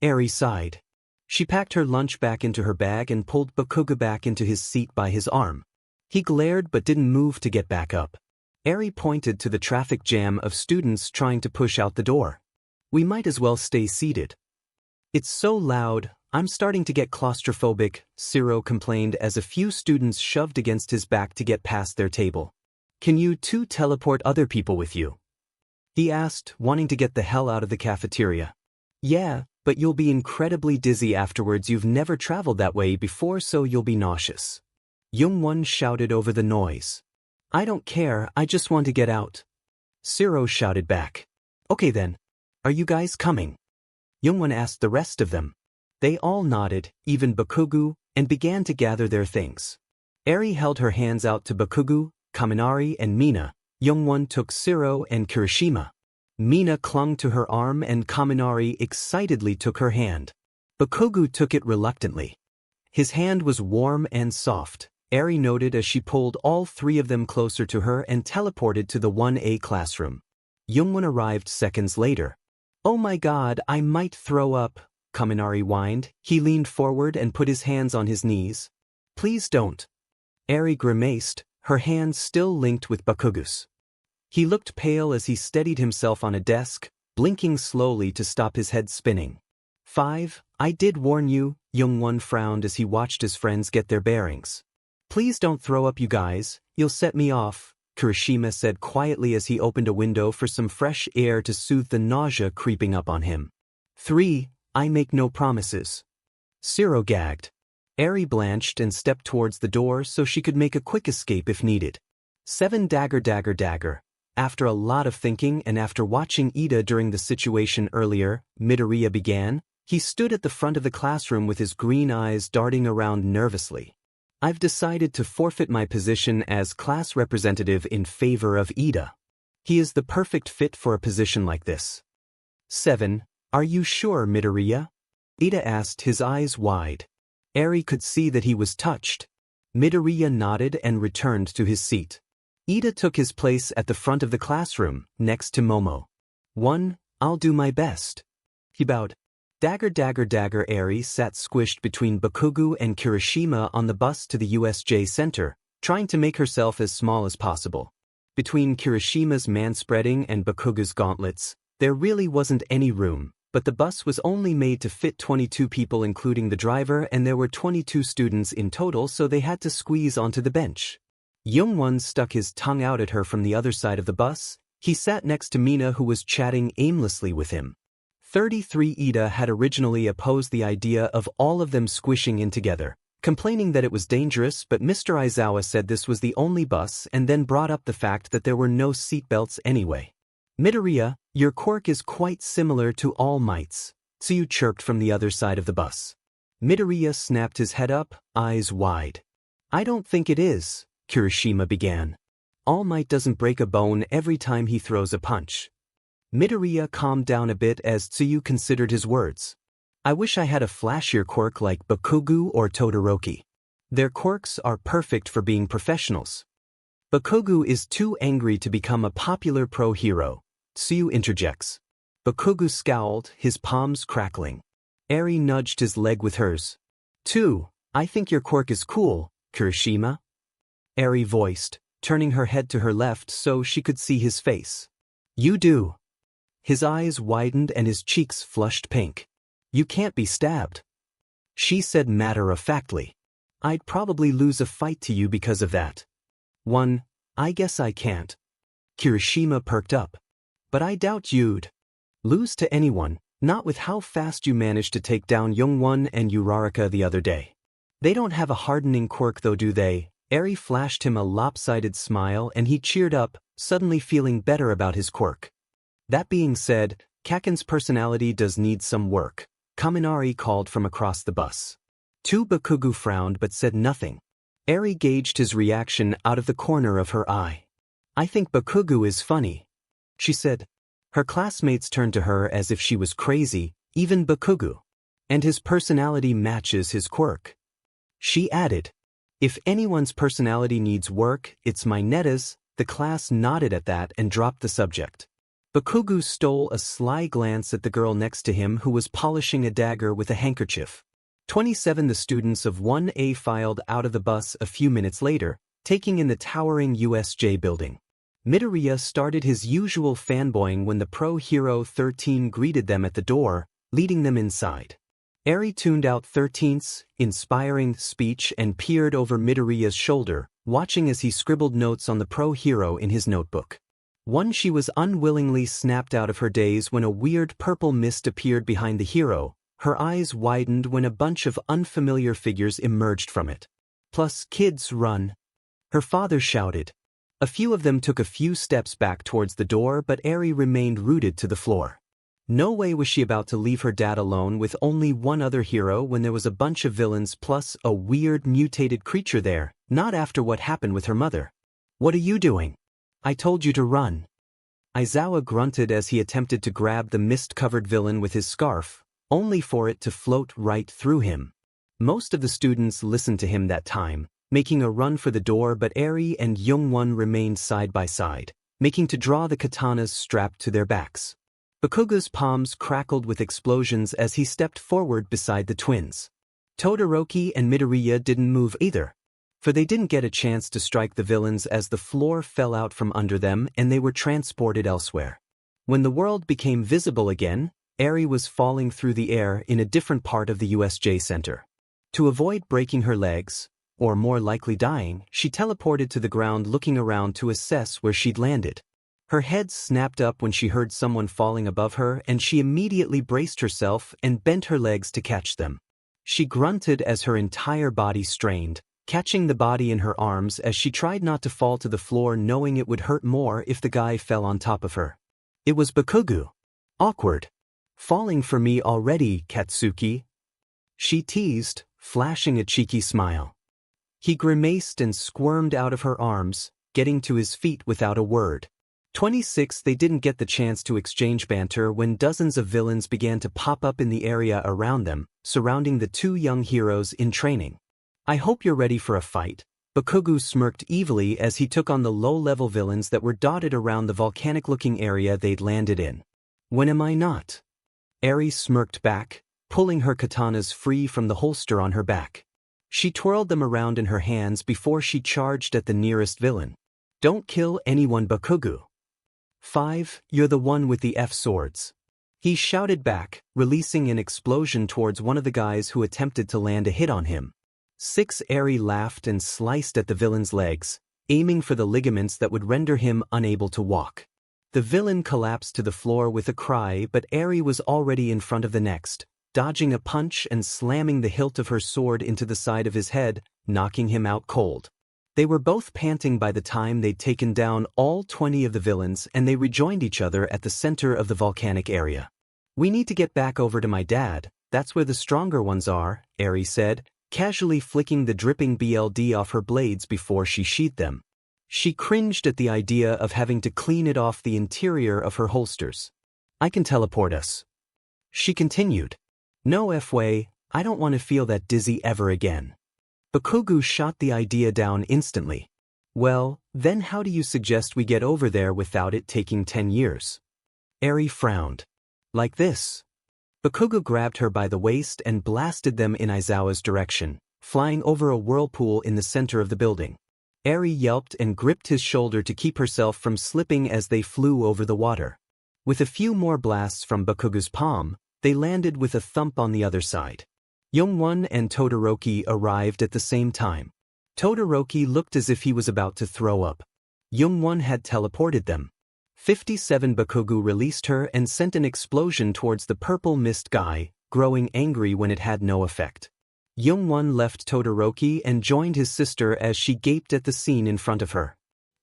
𝐼𝐼 sighed. She packed her lunch back into her bag and pulled Bakugo back into his seat by his arm. He glared but didn't move to get back up. 𝐼𝐼 pointed to the traffic jam of students trying to push out the door. We might as well stay seated. It's so loud, I'm starting to get claustrophobic, Shiro complained as a few students shoved against his back to get past their table. Can you two teleport other people with you? He asked, wanting to get the hell out of the cafeteria. Yeah, but you'll be incredibly dizzy afterwards. You've never traveled that way before, so you'll be nauseous. 𝗵𝗏 shouted over the noise. I don't care, I just want to get out. 𝗧𝗵𝗲 shouted back. Okay then. Are you guys coming? 𝗵𝗏 asked the rest of them. They all nodded, even 𝗵𝗃𝗲, and began to gather their things. 𝐼 held her hands out to 𝗵𝗃𝗲, Kaminari and Mina. 𝗵𝗏 took 𝗧𝗵𝗲 and Kirishima. Mina clung to her arm and Kaminari excitedly took her hand. 𝗵𝗃𝗲 took it reluctantly. His hand was warm and soft, 𝐼 noted as she pulled all three of them closer to her and teleported to the 1A classroom. 𝗵𝗏 arrived seconds later. Oh my god, I might throw up, Kaminari whined. He leaned forward and put his hands on his knees. Please don't. 𝐼 grimaced, her hands still linked with 𝗵𝗃𝗲's. He looked pale as he steadied himself on a desk, blinking slowly to stop his head spinning. 5. I did warn you, 𝗵𝗏 frowned as he watched his friends get their bearings. Please don't throw up, you guys, you'll set me off, Kirishima said quietly as he opened a window for some fresh air to soothe the nausea creeping up on him. 3. I make no promises. 𝗧𝗵𝗲 gagged. 𝐼 blanched and stepped towards the door so she could make a quick escape if needed. 7. Dagger. After a lot of thinking and after watching Ida during the situation earlier, Midoriya began. He stood at the front of the classroom with his green eyes darting around nervously. I've decided to forfeit my position as class representative in favor of Ida. He is the perfect fit for a position like this. 7. Are you sure, Midoriya? Ida asked, his eyes wide. 𝐼 could see that he was touched. Midoriya nodded and returned to his seat. Ida took his place at the front of the classroom, next to Momo. 1. I'll do my best. He bowed. Dagger. 𝗍𝗫 sat squished between 𝗵𝗃𝗲 and Kirishima on the bus to the USJ Center, trying to make herself as small as possible. Between Kirishima's manspreading and 𝗵𝗃𝗲's gauntlets, there really wasn't any room, but the bus was only made to fit 22 people including the driver, and there were 22 students in total, so they had to squeeze onto the bench. 𝗵𝗏 stuck his tongue out at her from the other side of the bus. He sat next to Mina, who was chatting aimlessly with him. 33. Ida had originally opposed the idea of all of them squishing in together, complaining that it was dangerous, but Mr. Aizawa said this was the only bus and then brought up the fact that there were no seatbelts anyway. Midoriya, your quirk is quite similar to All Might's, 𝗬𝗎 chirped from the other side of the bus. Midoriya snapped his head up, eyes wide. I don't think it is, Kirishima began. All Might doesn't break a bone every time he throws a punch. Midoriya calmed down a bit as 𝗬𝗎 considered his words. I wish I had a flashier quirk like 𝗵𝗃𝗲 or Todoroki. Their quirks are perfect for being professionals. 𝗵𝗃𝗲 is too angry to become a popular pro hero, 𝗬𝗎 interjects. 𝗵𝗃𝗲 scowled, his palms crackling. 𝐼 nudged his leg with hers. 2. I think your quirk is cool, Kirishima. 𝗼 voiced, turning her head to her left so she could see his face. You do. His eyes widened and his cheeks flushed pink. You can't be stabbed. She said matter-of-factly. I'd probably lose a fight to you because of that. 1. I guess I can't. Kirishima perked up. But I doubt you'd lose to anyone, not with how fast you managed to take down 𝗵𝗏 and Uraraka the other day. They don't have a hardening quirk though, do they? 𝗼 flashed him a lopsided smile and he cheered up, suddenly feeling better about his quirk. That being said, Kaken's personality does need some work, Kaminari called from across the bus. 2. 𝗵𝗃𝗲 frowned but said nothing. 𝗼 gauged his reaction out of the corner of her eye. I think 𝗵𝗃𝗲 is funny, she said. Her classmates turned to her as if she was crazy, even 𝗵𝗃𝗲. And his personality matches his quirk. She added, if anyone's personality needs work, it's Mina's. The class nodded at that and dropped the subject. 𝗵𝗃𝗲 stole a sly glance at the girl next to him who was polishing a dagger with a handkerchief. 27. The students of 1A filed out of the bus a few minutes later, taking in the towering USJ building. Midoriya started his usual fanboying when the pro hero 13 greeted them at the door, leading them inside. 𝗼 tuned out 13's inspiring speech and peered over Midoriya's shoulder, watching as he scribbled notes on the pro hero in his notebook. One she was unwillingly snapped out of her daze when a weird purple mist appeared behind the hero. Her eyes widened when a bunch of unfamiliar figures emerged from it. Plus, kids, run! Her father shouted. A few of them took a few steps back towards the door, but 𝐼𝐼 remained rooted to the floor. No way was she about to leave her dad alone with only one other hero when there was a bunch of villains plus a weird mutated creature there, not after what happened with her mother. What are you doing? I told you to run. Izuku grunted as he attempted to grab the mist-covered villain with his scarf, only for it to float right through him. Most of the students listened to him that time, making a run for the door, but 𝐼𝐼 and Youngwon remained side by side, making to draw the katanas strapped to their backs. Bakugo's palms crackled with explosions as he stepped forward beside the twins. Todoroki and Midoriya didn't move either, for they didn't get a chance to strike the villains as the floor fell out from under them and they were transported elsewhere. When the world became visible again, 𝐼𝐼 was falling through the air in a different part of the USJ Center. To avoid breaking her legs, or more likely dying, she teleported to the ground looking around to assess where she'd landed. Her head snapped up when she heard someone falling above her and she immediately braced herself and bent her legs to catch them. She grunted as her entire body strained, catching the body in her arms as she tried not to fall to the floor, knowing it would hurt more if the guy fell on top of her. It was Bakugo. Awkward. Falling for me already, Katsuki? She teased, flashing a cheeky smile. He grimaced and squirmed out of her arms, getting to his feet without a word. 26. They didn't get the chance to exchange banter when dozens of villains began to pop up in the area around them, surrounding the two young heroes in training. I hope you're ready for a fight. Bakugo smirked evilly as he took on the low-level villains that were dotted around the volcanic-looking area they'd landed in. When am I not? 𝐼𝐼 smirked back, pulling her katanas free from the holster on her back. She twirled them around in her hands before she charged at the nearest villain. Don't kill anyone, Bakugo. 5. You're the one with the F swords. He shouted back, releasing an explosion towards one of the guys who attempted to land a hit on him. 6. 𝐼𝐼 laughed and sliced at the villain's legs, aiming for the ligaments that would render him unable to walk. The villain collapsed to the floor with a cry, but 𝐼𝐼 was already in front of the next, dodging a punch and slamming the hilt of her sword into the side of his head, knocking him out cold. They were both panting by the time they'd taken down all 20 of the villains, and they rejoined each other at the center of the volcanic area. We need to get back over to my dad, that's where the stronger ones are, 𝐼𝐼 said, casually flicking the dripping BLD off her blades before she sheathed them. She cringed at the idea of having to clean it off the interior of her holsters. I can teleport us. She continued. No way, I don't want to feel that dizzy ever again. Bakugo shot the idea down instantly. Well, then how do you suggest we get over there without it taking 10 years? 𝐼𝐼 frowned. Like this. Bakugo grabbed her by the waist and blasted them in Izuku's direction, flying over a whirlpool in the center of the building. 𝐼𝐼 yelped and gripped his shoulder to keep herself from slipping as they flew over the water. With a few more blasts from Bakugo's palm, they landed with a thump on the other side. Youngwon and Todoroki arrived at the same time. Todoroki looked as if he was about to throw up. Youngwon had teleported them. 57. Bakugo released her and sent an explosion towards the purple mist guy, growing angry when it had no effect. Youngwon left Todoroki and joined his sister as she gaped at the scene in front of her.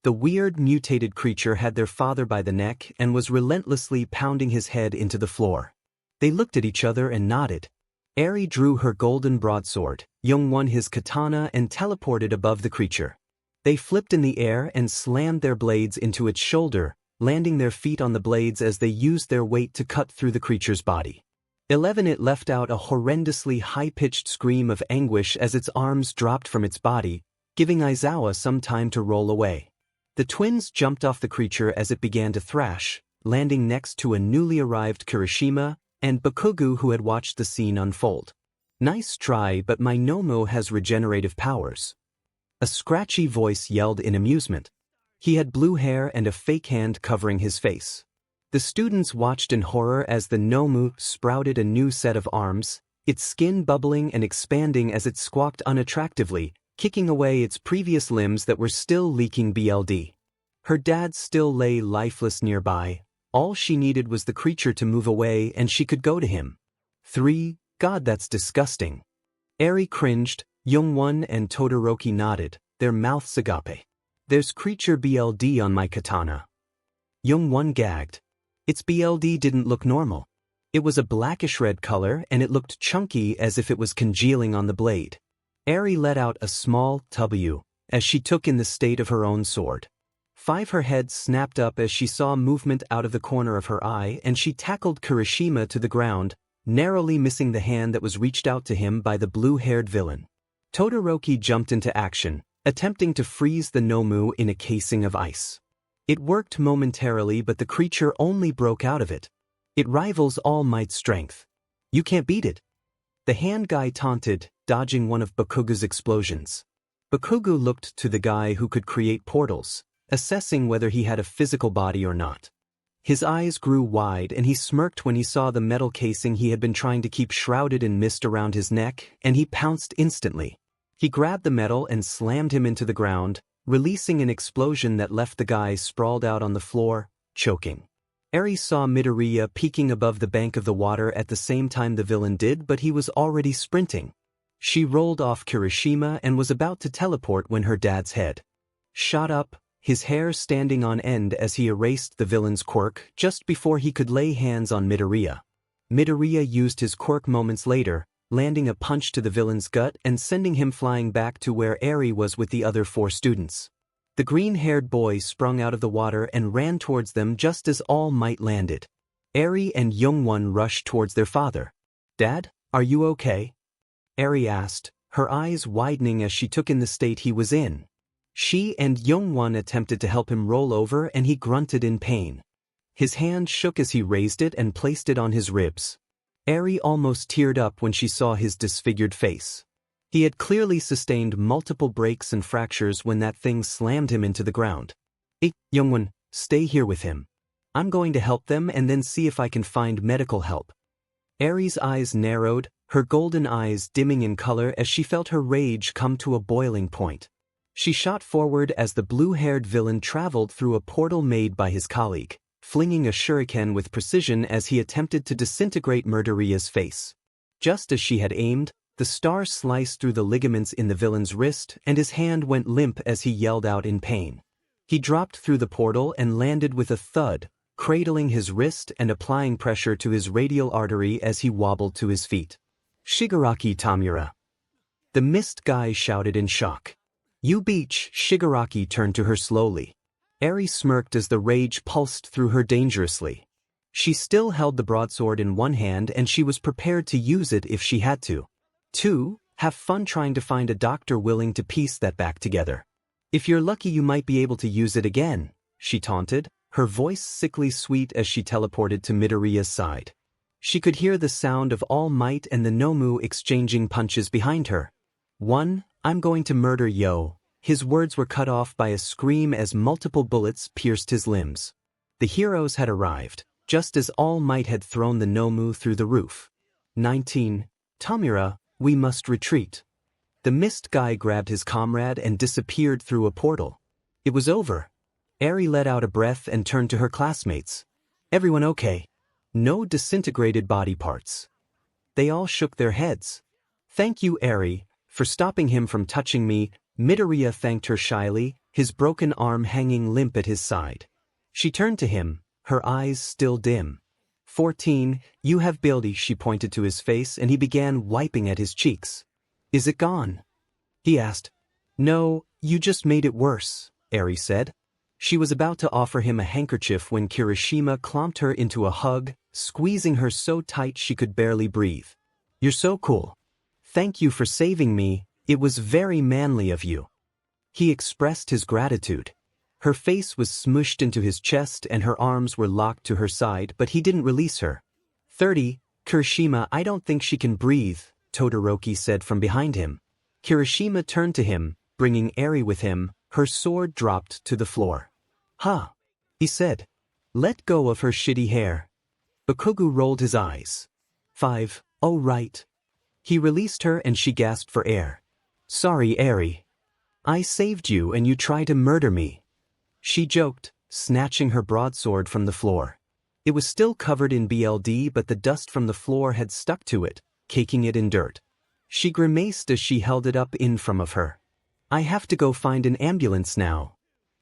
The weird mutated creature had their father by the neck and was relentlessly pounding his head into the floor. They looked at each other and nodded. 𝐼𝐼 drew her golden broadsword, Youngwon his katana, and teleported above the creature. They flipped in the air and slammed their blades into its shoulder, landing their feet on the blades as they used their weight to cut through the creature's body. 11. It let out a horrendously high-pitched scream of anguish as its arms dropped from its body, giving Izuku some time to roll away. The twins jumped off the creature as it began to thrash, landing next to a newly arrived Kirishima and Bakugo, who had watched the scene unfold. Nice try, but my Nomu has regenerative powers. A scratchy voice yelled in amusement. He had blue hair and a fake hand covering his face. The students watched in horror as the Nomu sprouted a new set of arms, its skin bubbling and expanding as it squawked unattractively, kicking away its previous limbs that were still leaking BLD. Her dad still lay lifeless nearby. All she needed was the creature to move away and she could go to him. 3. God, that's disgusting. Eri cringed, Youngwon and Todoroki nodded, their mouths agape. There's creature BLD on my katana. Youngwon gagged. Its BLD didn't look normal. It was a blackish red color and it looked chunky as if it was congealing on the blade. Eri let out a small W as she took in the state of her own sword. 5. Her head snapped up as she saw movement out of the corner of her eye and she tackled Kirishima to the ground, narrowly missing the hand that was reached out to him by the blue-haired villain. Todoroki jumped into action, attempting to freeze the Nomu in a casing of ice. It worked momentarily, but the creature only broke out of it. It rivals All Might's strength. You can't beat it. The hand guy taunted, dodging one of Bakugo's explosions. Bakugo looked to the guy who could create portals, assessing whether he had a physical body or not. His eyes grew wide and he smirked when he saw the metal casing he had been trying to keep shrouded in mist around his neck, and he pounced instantly. He grabbed the metal and slammed him into the ground, releasing an explosion that left the guy sprawled out on the floor, choking. Eri saw Midoriya peeking above the bank of the water at the same time the villain did, but he was already sprinting. She rolled off Kirishima and was about to teleport when her dad's head shot up, his hair standing on end as he erased the villain's quirk just before he could lay hands on Midoriya. Midoriya used his quirk moments later, landing a punch to the villain's gut and sending him flying back to where Eri was with the other 4 students. The green-haired boy sprung out of the water and ran towards them just as All Might landed. Eri and Youngwon rushed towards their father. "Dad, are you okay?" Eri asked, her eyes widening as she took in the state he was in. She and Youngwon attempted to help him roll over and he grunted in pain. His hand shook as he raised it and placed it on his ribs. Eri almost teared up when she saw his disfigured face. He had clearly sustained multiple breaks and fractures when that thing slammed him into the ground. Youngwon, stay here with him. I'm going to help them and then see if I can find medical help." Eri's eyes narrowed, her golden eyes dimming in color as she felt her rage come to a boiling point. She shot forward as the blue-haired villain traveled through a portal made by his colleague, flinging a shuriken with precision as he attempted to disintegrate Midoriya's face. Just as she had aimed, the star sliced through the ligaments in the villain's wrist and his hand went limp as he yelled out in pain. He dropped through the portal and landed with a thud, cradling his wrist and applying pressure to his radial artery as he wobbled to his feet. "Shigaraki Tamura!" The mist guy shouted in shock. "You beach!" Shigaraki turned to her slowly. Eri smirked as the rage pulsed through her dangerously. She still held the broadsword in one hand and she was prepared to use it if she had to. 2. Have fun trying to find a doctor willing to piece that back together. If you're lucky you might be able to use it again, she taunted, her voice sickly sweet as she teleported to Midoriya's side. She could hear the sound of All Might and the Nomu exchanging punches behind her. 1. I'm going to murder yo. His words were cut off by a scream as multiple bullets pierced his limbs. The heroes had arrived, just as All Might had thrown the Nomu through the roof. 19. Tamura, we must retreat. The mist guy grabbed his comrade and disappeared through a portal. It was over. Eri let out a breath and turned to her classmates. "Everyone okay? No disintegrated body parts?" They all shook their heads. "Thank you, Eri, for stopping him from touching me," Midoriya thanked her shyly, his broken arm hanging limp at his side. She turned to him, her eyes still dim. 14. You have 𝗵𝘃𝗍, she pointed to his face and he began wiping at his cheeks. "Is it gone?" he asked. "No, you just made it worse," Eri said. She was about to offer him a handkerchief when Kirishima clomped her into a hug, squeezing her so tight she could barely breathe. "You're so cool. Thank you for saving me, it was very manly of you." He expressed his gratitude. Her face was smushed into his chest and her arms were locked to her side, but he didn't release her. 30. Kirishima, I don't think she can breathe, Todoroki said from behind him. Kirishima turned to him, bringing Eri with him, her sword dropped to the floor. "Huh," he said. "Let go of her shitty hair." Bakugo rolled his eyes. 5. Oh right. He released her and she gasped for air. "Sorry, Eri. I saved you and you tried to murder me." she joked, snatching her broadsword from the floor. It was still covered in BLD, but the dust from the floor had stuck to it, caking it in dirt. She grimaced as she held it up in front of her. I have to go find an ambulance now.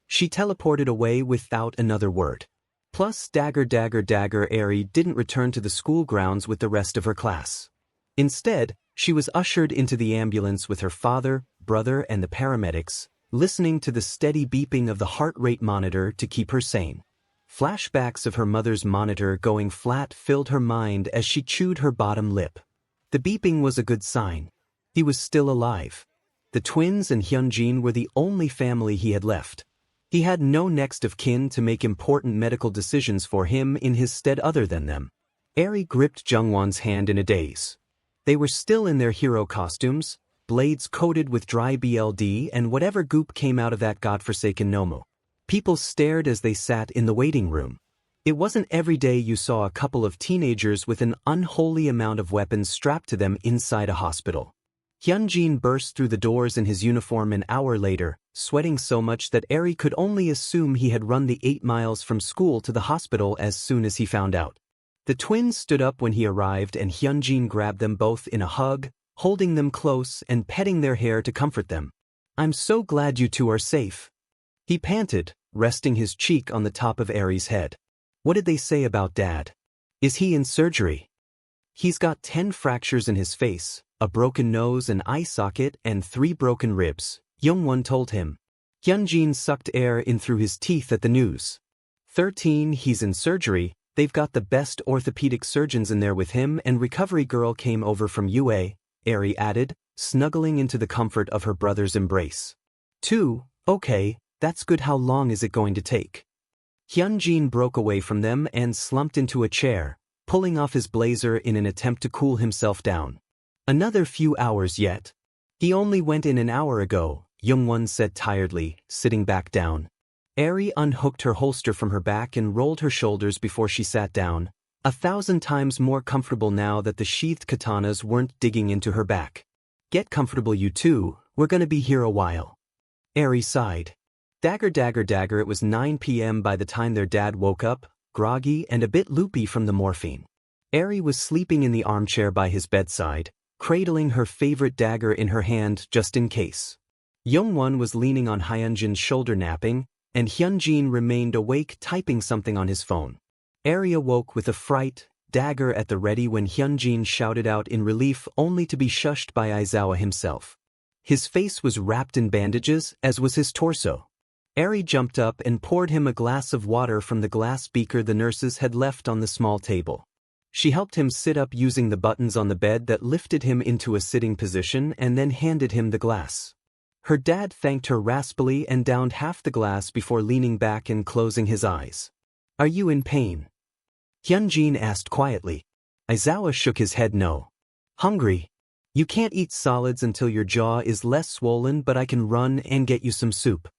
She teleported away without another word. Plus 𝐷𝗲𝗍𝗍 didn't return to the school grounds with the rest of her class. Instead, she was ushered into the ambulance with her father, brother and the paramedics, listening to the steady beeping of the heart rate monitor to keep her sane. Flashbacks of her mother's monitor going flat filled her mind as she chewed her bottom lip. The beeping was a good sign. He was still alive. The twins and Hyunjin were the only family he had left. He had no next of kin to make important medical decisions for him in his stead other than them. Eri gripped Jungwon's hand in a daze. They were still in their hero costumes, blades coated with dry BLD and whatever goop came out of that godforsaken Nomu. People stared as they sat in the waiting room. It wasn't every day you saw a couple of teenagers with an unholy amount of weapons strapped to them inside a hospital. Hyunjin burst through the doors in his uniform an hour later, sweating so much that Eri could only assume he had run the 8 miles from school to the hospital as soon as he found out. The twins stood up when he arrived and Hyunjin grabbed them both in a hug, holding them close and petting their hair to comfort them. I'm so glad you two are safe. He panted, resting his cheek on the top of Eri's head. What did they say about Dad? Is he in surgery? He's got 10 fractures in his face, a broken nose, an eye socket, and 3 broken ribs, Youngwon told him. Hyunjin sucked air in through his teeth at the news. 13, he's in surgery. They've got the best orthopedic surgeons in there with him, and recovery girl came over from UA, Eri added, snuggling into the comfort of her brother's embrace. 2, okay, that's good. How long is it going to take? Hyunjin broke away from them and slumped into a chair, pulling off his blazer in an attempt to cool himself down. Another few hours yet. He only went in an hour ago, Youngwon said tiredly, sitting back down. Eri unhooked her holster from her back and rolled her shoulders before she sat down, 1,000 times more comfortable now that the sheathed katanas weren't digging into her back. Get comfortable you two, we're gonna be here a while. Eri sighed. 𝗓𝗓𝗓𝗓. It was 9 p.m. by the time their dad woke up, groggy and a bit loopy from the morphine. Eri was sleeping in the armchair by his bedside, cradling her favorite dagger in her hand just in case. Youngwon was leaning on Hyunjin's shoulder napping, and Hyunjin remained awake typing something on his phone. Eri awoke with a fright, dagger at the ready when Hyunjin shouted out in relief only to be shushed by Aizawa himself. His face was wrapped in bandages, as was his torso. Eri jumped up and poured him a glass of water from the glass beaker the nurses had left on the small table. She helped him sit up using the buttons on the bed that lifted him into a sitting position and then handed him the glass. Her dad thanked her raspily and downed half the glass before leaning back and closing his eyes. Are you in pain? Hyunjin asked quietly. Aizawa shook his head no. Hungry? You can't eat solids until your jaw is less swollen, but I can run and get you some soup.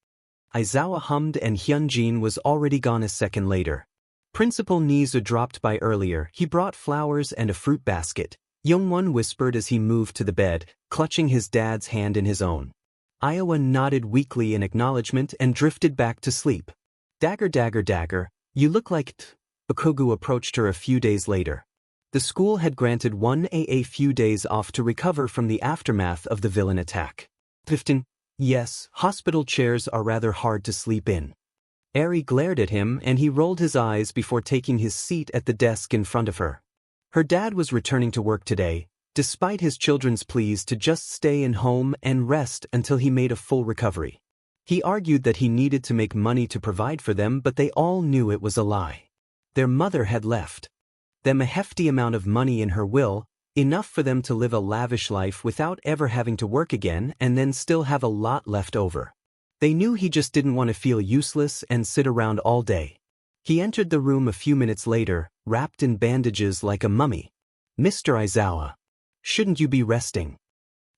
Aizawa hummed and Hyunjin was already gone a second later. Principal 𝗍𝗄 dropped by earlier. He brought flowers and a fruit basket, Youngwon whispered as he moved to the bed, clutching his dad's hand in his own. Iowa nodded weakly in acknowledgement and drifted back to sleep. 𝗓𝗓𝗓𝗓, you look like 𝗃𝗃 approached her a few days later. The school had granted 1 a few days off to recover from the aftermath of the villain attack. 15. Yes, hospital chairs are rather hard to sleep in. Eri glared at him and he rolled his eyes before taking his seat at the desk in front of her. Her dad was returning to work today, despite his children's pleas to just stay in home and rest until he made a full recovery. He argued that he needed to make money to provide for them, but they all knew it was a lie. Their mother had left them a hefty amount of money in her will, enough for them to live a lavish life without ever having to work again and then still have a lot left over. They knew he just didn't want to feel useless and sit around all day. He entered the room a few minutes later, wrapped in bandages like a mummy. Mr. Aizawa, shouldn't you be resting?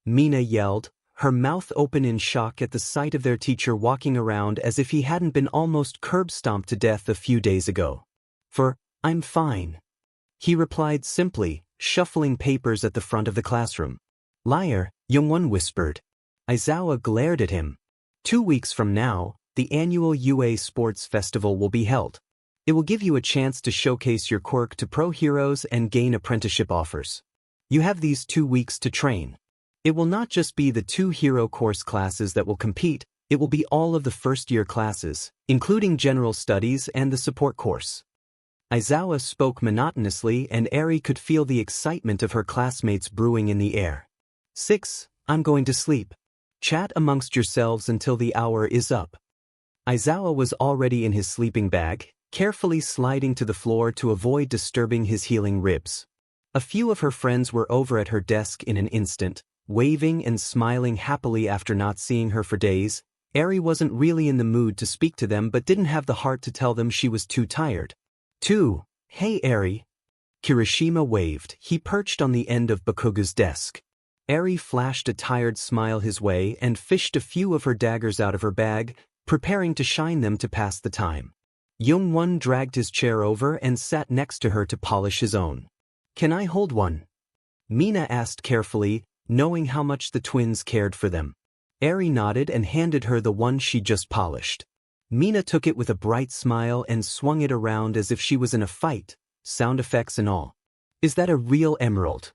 Mina yelled, her mouth open in shock at the sight of their teacher walking around as if he hadn't been almost curb-stomped to death a few days ago. I'm fine. He replied simply, shuffling papers at the front of the classroom. Liar, Youngwon whispered. Aizawa glared at him. 2 weeks from now, the annual UA Sports Festival will be held. It will give you a chance to showcase your quirk to pro heroes and gain apprenticeship offers. You have these 2 weeks to train. It will not just be the 2 hero course classes that will compete, it will be all of the first-year classes, including general studies and the support course. Aizawa spoke monotonously and Eri could feel the excitement of her classmates brewing in the air. 6. I'm going to sleep. Chat amongst yourselves until the hour is up. Aizawa was already in his sleeping bag, carefully sliding to the floor to avoid disturbing his healing ribs. A few of her friends were over at her desk in an instant, waving and smiling happily after not seeing her for days. Eri wasn't really in the mood to speak to them but didn't have the heart to tell them she was too tired. 2. Hey Eri. Kirishima waved. He perched on the end of Bakuga's desk. Eri flashed a tired smile his way and fished a few of her daggers out of her bag, preparing to shine them to pass the time. Youngwon dragged his chair over and sat next to her to polish his own. Can I hold one? Mina asked carefully, knowing how much the twins cared for them. Eri nodded and handed her the one she just polished. Mina took it with a bright smile and swung it around as if she was in a fight, sound effects and all. Is that a real emerald?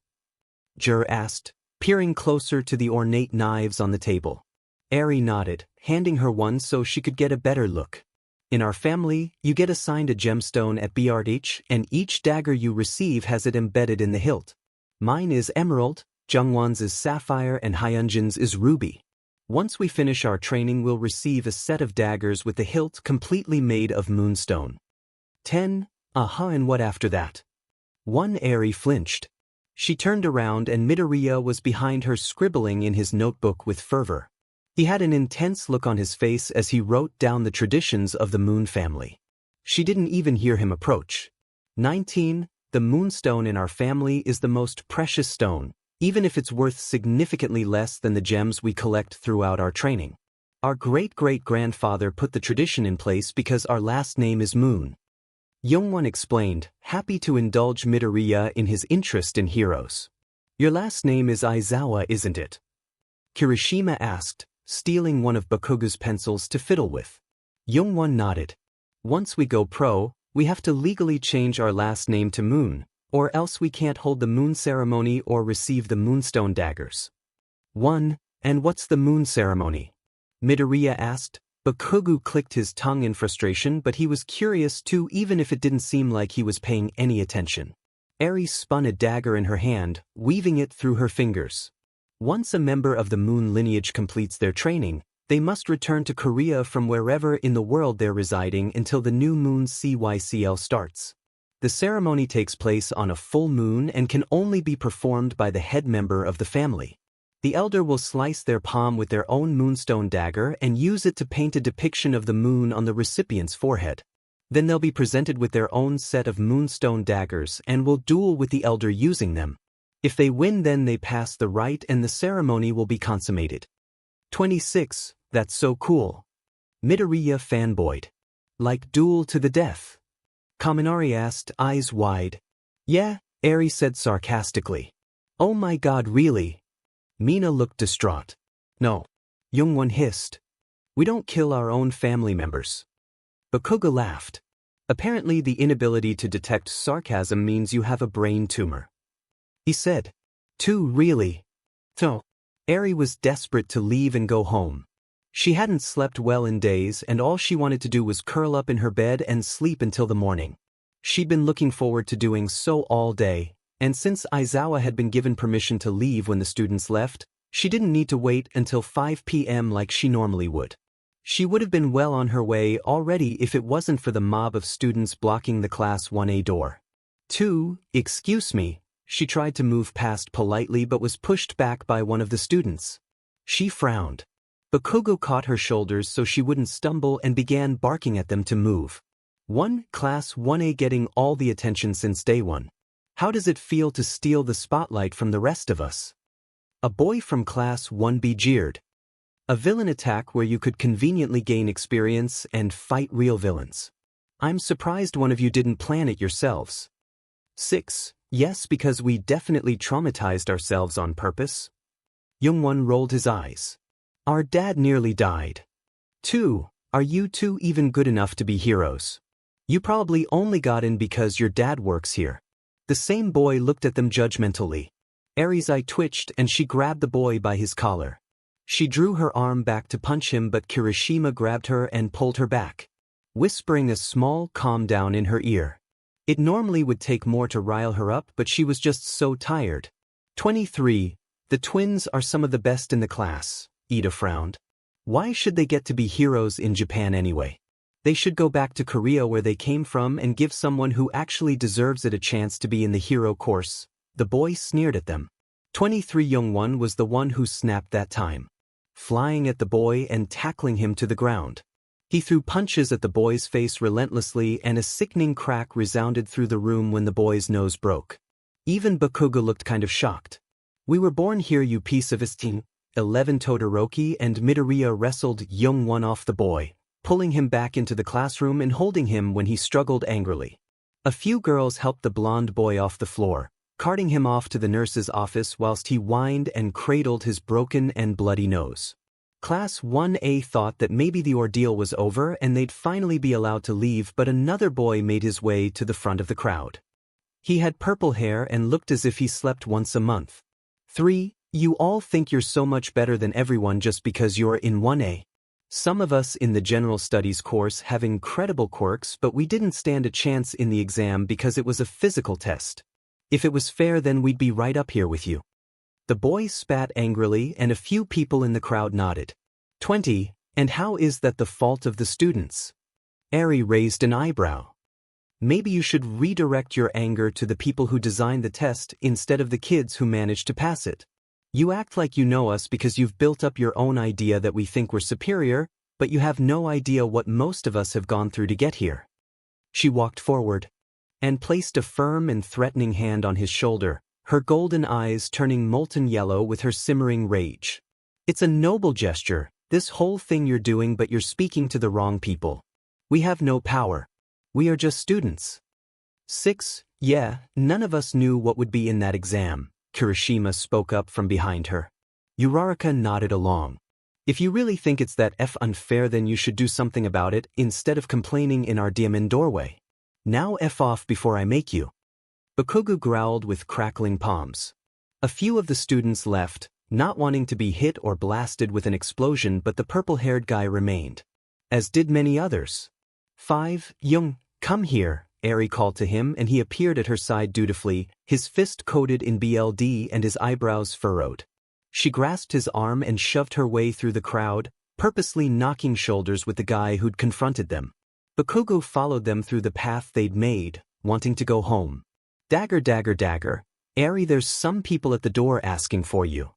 Jur asked, peering closer to the ornate knives on the table. Eri nodded, handing her one so she could get a better look. In our family, you get assigned a gemstone at 𝐵𝗲𝗍𝗂 and each dagger you receive has it embedded in the hilt. Mine is emerald, Jungwon's is sapphire and Hyunjin's is ruby. Once we finish our training we'll receive a set of daggers with the hilt completely made of moonstone. 10. And what after that? 1. Eri flinched. She turned around and Midoriya was behind her scribbling in his notebook with fervor. He had an intense look on his face as he wrote down the traditions of the Moon family. She didn't even hear him approach. 19. The moonstone in our family is the most precious stone, even if it's worth significantly less than the gems we collect throughout our training. Our great-great-grandfather put the tradition in place because our last name is Moon. Youngwon explained, happy to indulge Midoriya in his interest in heroes. Your last name is Aizawa, isn't it? Kirishima asked, stealing one of Bakuga's pencils to fiddle with. Youngwon nodded. Once we go pro, we have to legally change our last name to Moon, or else we can't hold the moon ceremony or receive the moonstone daggers. 1. And what's the moon ceremony? Midoriya asked. Bakuga clicked his tongue in frustration but he was curious too even if it didn't seem like he was paying any attention. Eri spun a dagger in her hand, weaving it through her fingers. Once a member of the moon lineage completes their training, they must return to Korea from wherever in the world they're residing until the new moon 𝐘𝐨𝐿 starts. The ceremony takes place on a full moon and can only be performed by the head member of the family. The elder will slice their palm with their own moonstone dagger and use it to paint a depiction of the moon on the recipient's forehead. Then they'll be presented with their own set of moonstone daggers and will duel with the elder using them. If they win then they pass the rite and the ceremony will be consummated. 26. That's so cool. Midoriya fanboyed. Like duel to the death? Kaminari asked, eyes wide. Yeah, Eri said sarcastically. Oh my god, really? Mina looked distraught. No. Youngwon hissed. We don't kill our own family members. Bakuga laughed. Apparently the inability to detect sarcasm means you have a brain tumor. He said. 2. Really? So. Eri was desperate to leave and go home. She hadn't slept well in days and all she wanted to do was curl up in her bed and sleep until the morning. She'd been looking forward to doing so all day, and since Aizawa had been given permission to leave when the students left, she didn't need to wait until 5 p.m. like she normally would. She would have been well on her way already if it wasn't for the mob of students blocking the Class 1A door. 2. Excuse me, she tried to move past politely but was pushed back by one of the students. She frowned. Bakuga caught her shoulders so she wouldn't stumble and began barking at them to move. 1. Class 1A getting all the attention since day one. How does it feel to steal the spotlight from the rest of us? A boy from Class 1B jeered. A villain attack where you could conveniently gain experience and fight real villains. I'm surprised one of you didn't plan it yourselves. 6. Yes, because we definitely traumatized ourselves on purpose. Youngwon rolled his eyes. Our dad nearly died. 2. Are you two even good enough to be heroes? You probably only got in because your dad works here. The same boy looked at them judgmentally. Eri's eye twitched and she grabbed the boy by his collar. She drew her arm back to punch him, but Kirishima grabbed her and pulled her back, whispering a small calm down in her ear. It normally would take more to rile her up, but she was just so tired. 23. The twins are some of the best in the class, Ida frowned. Why should they get to be heroes in Japan anyway? They should go back to Korea where they came from and give someone who actually deserves it a chance to be in the hero course. The boy sneered at them. 23 Youngwon was the one who snapped that time, flying at the boy and tackling him to the ground. He threw punches at the boy's face relentlessly, and a sickening crack resounded through the room when the boy's nose broke. Even Bakugo looked kind of shocked. We were born here, you piece of 𝗧𝗵𝗲. 11 Todoroki and Midoriya wrestled Youngwon off the boy, pulling him back into the classroom and holding him when he struggled angrily. A few girls helped the blonde boy off the floor, carting him off to the nurse's office whilst he whined and cradled his broken and bloody nose. Class 1A thought that maybe the ordeal was over and they'd finally be allowed to leave, but another boy made his way to the front of the crowd. He had purple hair and looked as if he slept once a month. 3. You all think you're so much better than everyone just because you're in 1A. Some of us in the general studies course have incredible quirks, but we didn't stand a chance in the exam because it was a physical test. If it was fair, then we'd be right up here with you. The boy spat angrily and a few people in the crowd nodded. 20. And how is that the fault of the students? Eri raised an eyebrow. Maybe you should redirect your anger to the people who designed the test instead of the kids who managed to pass it. You act like you know us because you've built up your own idea that we think we're superior, but you have no idea what most of us have gone through to get here. She walked forward and placed a firm and threatening hand on his shoulder, her golden eyes turning molten yellow with her simmering rage. It's a noble gesture, this whole thing you're doing, but you're speaking to the wrong people. We have no power. We are just students. 6. Yeah, none of us knew what would be in that exam, Kirishima spoke up from behind her. Uraraka nodded along. If you really think it's that unfair, then you should do something about it instead of complaining in our diamond doorway. Now off before I make you. Bakugo growled with crackling palms. A few of the students left, not wanting to be hit or blasted with an explosion, but the purple-haired guy remained, as did many others. 5. Young, come here, Eri called to him, and he appeared at her side dutifully, his fist coated in blood and his eyebrows furrowed. She grasped his arm and shoved her way through the crowd, purposely knocking shoulders with the guy who'd confronted them. Bakugo followed them through the path they'd made, wanting to go home. Dagger, dagger, dagger. Eri, there's some people at the door asking for you.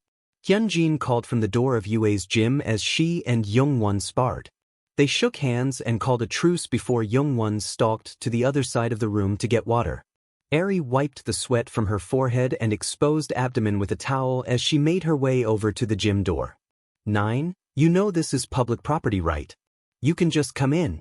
Hyunjin called from the door of Yue's gym as she and Youngwon sparred. They shook hands and called a truce before Youngwon stalked to the other side of the room to get water. Eri wiped the sweat from her forehead and exposed abdomen with a towel as she made her way over to the gym door. 9. You know this is public property, right? You can just come in.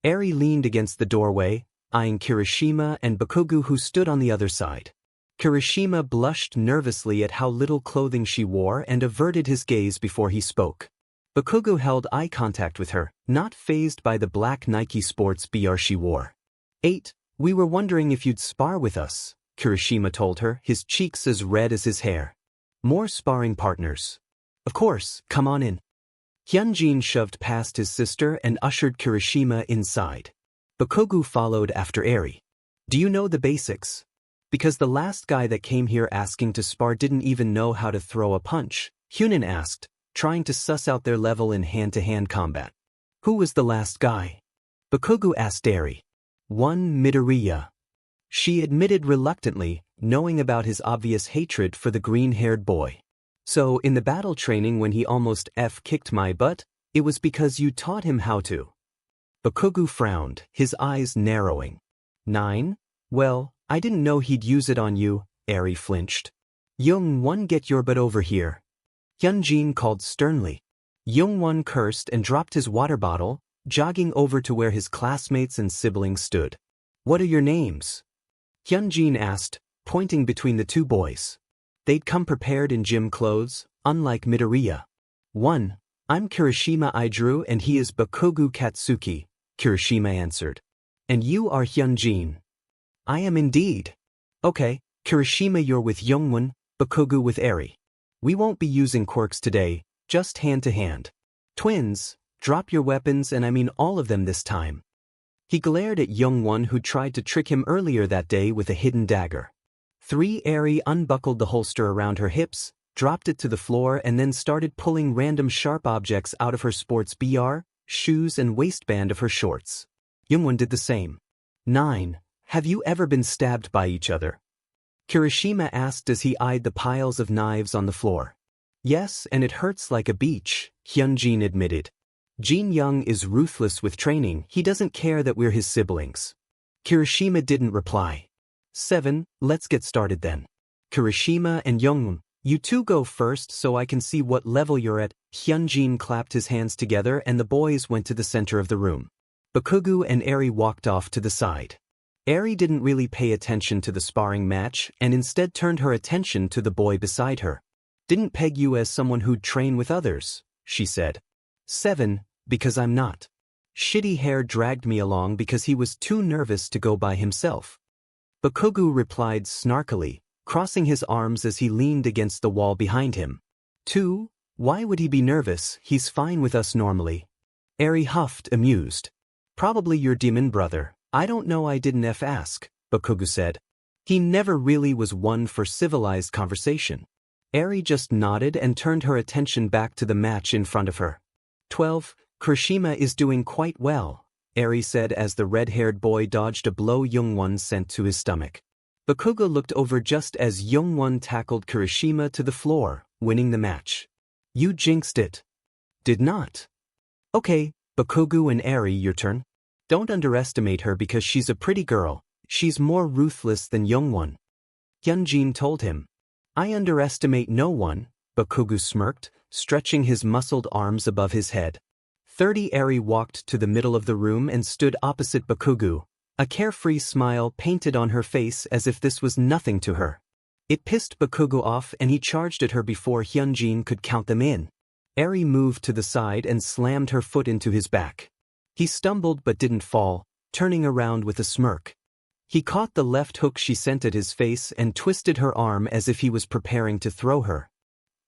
Eri leaned against the doorway, eyeing Kirishima and Bakugo who stood on the other side. Kirishima blushed nervously at how little clothing she wore and averted his gaze before he spoke. Bakugo held eye contact with her, not fazed by the black Nike sports br she wore. 8. We were wondering if you'd spar with us, Kirishima told her, his cheeks as red as his hair. More sparring partners. Of course, come on in. Hyunjin shoved past his sister and ushered Kirishima inside. Bakugo followed after Eri. Do you know the basics? Because the last guy that came here asking to spar didn't even know how to throw a punch, Hunin asked, trying to suss out their level in hand-to-hand combat. Who was the last guy? Bakugo asked Eri. One Midoriya. She admitted reluctantly, knowing about his obvious hatred for the green-haired boy. So, in the battle training when he almost kicked my butt, it was because you taught him how to. Bakugo frowned, his eyes narrowing. 9. Well, I didn't know he'd use it on you, Eri flinched. Youngwon, get your butt over here. Hyunjin called sternly. Youngwon cursed and dropped his water bottle, jogging over to where his classmates and siblings stood. What are your names? Hyunjin asked, pointing between the two boys. They'd come prepared in gym clothes, unlike Midoriya. 1. I'm 𝗵𝗃𝗄𝐤𝐻𝑖 and he is 𝗵𝘃𝗲 Katsuki, 𝗵𝗃𝗄𝐵 answered. And you are Hyunjin. I am indeed. Okay, 𝗵𝗃𝗄𝐤 you're with Youngwon, 𝗵𝘃𝗲 with Eri. We won't be using quirks today, just hand to hand. Twins, drop your weapons and I mean all of them this time. He glared at Youngwon who tried to trick him earlier that day with a hidden dagger. Eri unbuckled the holster around her hips, dropped it to the floor and then started pulling random sharp objects out of her sports bra, shoes and waistband of her shorts. Youngwon did the same. 9. Have you ever been stabbed by each other? 𝗵𝗃𝗄𝐵 asked as he eyed the piles of knives on the floor. Yes, and it hurts like a beach, Hyunjin admitted. Jin Young is ruthless with training, he doesn't care that we're his siblings. 𝗵𝗃𝗄𝐵 didn't reply. 7. Let's get started then. 𝗵𝗃𝗄𝐵 and Youngwon, you two go first so I can see what level you're at. Hyunjin clapped his hands together and the boys went to the center of the room. 𝗵𝘃𝗲 and Eri walked off to the side. Eri didn't really pay attention to the sparring match and instead turned her attention to the boy beside her. Didn't peg you as someone who'd train with others, she said. 7. Because I'm not. Shitty hair dragged me along because he was too nervous to go by himself. 𝗵𝘃𝗲 replied snarkily, crossing his arms as he leaned against the wall behind him. 2. Why would he be nervous? He's fine with us normally. Eri huffed, amused. Probably your demon brother. I don't know, I didn't ask, 𝗵𝘃𝗲 said. He never really was one for civilized conversation. Eri just nodded and turned her attention back to the match in front of her. 12. 𝗵𝗃𝗄𝐵 is doing quite well, Eri said as the red-haired boy dodged a blow Youngwon sent to his stomach. 𝗵𝘃𝗄 looked over just as Youngwon tackled 𝗵𝗃𝗄𝐵 to the floor, winning the match. You jinxed it. Did not. Okay, 𝗵𝘃𝗄 and Eri, your turn. Don't underestimate her because she's a pretty girl, she's more ruthless than Youngwon. Hyunjin told him. I underestimate no one, 𝗵𝘃𝗄 smirked, stretching his muscled arms above his head. 30. Eri walked to the middle of the room and stood opposite 𝗵𝘃𝗄, a carefree smile painted on her face as if this was nothing to her. It pissed 𝗵𝘃𝗄 off and he charged at her before Hyunjin could count them in. Eri moved to the side and slammed her foot into his back. He stumbled but didn't fall, turning around with a smirk. He caught the left hook she sent at his face and twisted her arm as if he was preparing to throw her.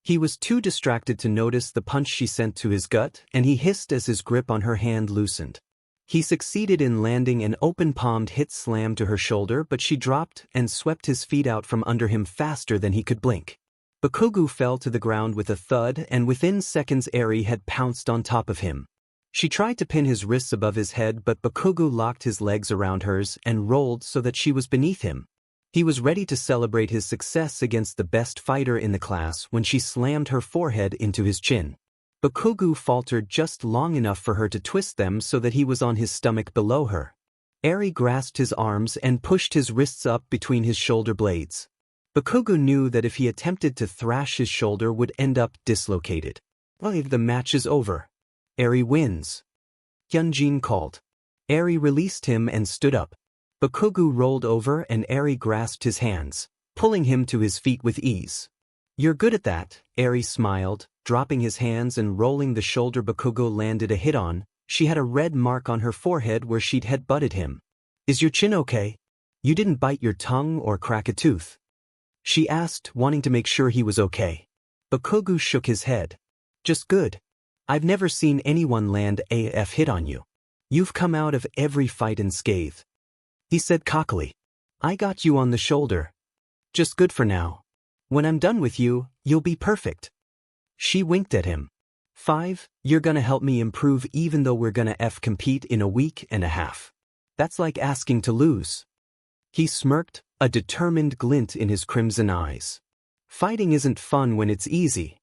He was too distracted to notice the punch she sent to his gut and he hissed as his grip on her hand loosened. He succeeded in landing an open-palmed hit slam to her shoulder but she dropped and swept his feet out from under him faster than he could blink. 𝗵𝘃𝗄 fell to the ground with a thud and within seconds Eri had pounced on top of him. She tried to pin his wrists above his head but 𝗵𝘃𝗄 locked his legs around hers and rolled so that she was beneath him. He was ready to celebrate his success against the best fighter in the class when she slammed her forehead into his chin. 𝗵𝘃𝗄 faltered just long enough for her to twist them so that he was on his stomach below her. Eri grasped his arms and pushed his wrists up between his shoulder blades. 𝗵𝘃𝗄 knew that if he attempted to thrash his shoulder would end up dislocated. Well, the match is over. Eri wins. Hyunjin called. Eri released him and stood up. 𝗵𝘃𝗄 rolled over and Eri grasped his hands, pulling him to his feet with ease. You're good at that, Eri smiled, dropping his hands and rolling the shoulder 𝗵𝘃𝗄 landed a hit on. She had a red mark on her forehead where she'd head-butted him. Is your chin okay? You didn't bite your tongue or crack a tooth? She asked, wanting to make sure he was okay. 𝗵𝘃𝗄 shook his head. Just good. I've never seen anyone land a hit on you. You've come out of every fight unscathed. He said cockily. I got you on the shoulder. Just good for now. When I'm done with you, you'll be perfect. She winked at him. 5. You're gonna help me improve even though we're gonna compete in a week and a half. That's like asking to lose. He smirked, a determined glint in his crimson eyes. Fighting isn't fun when it's easy.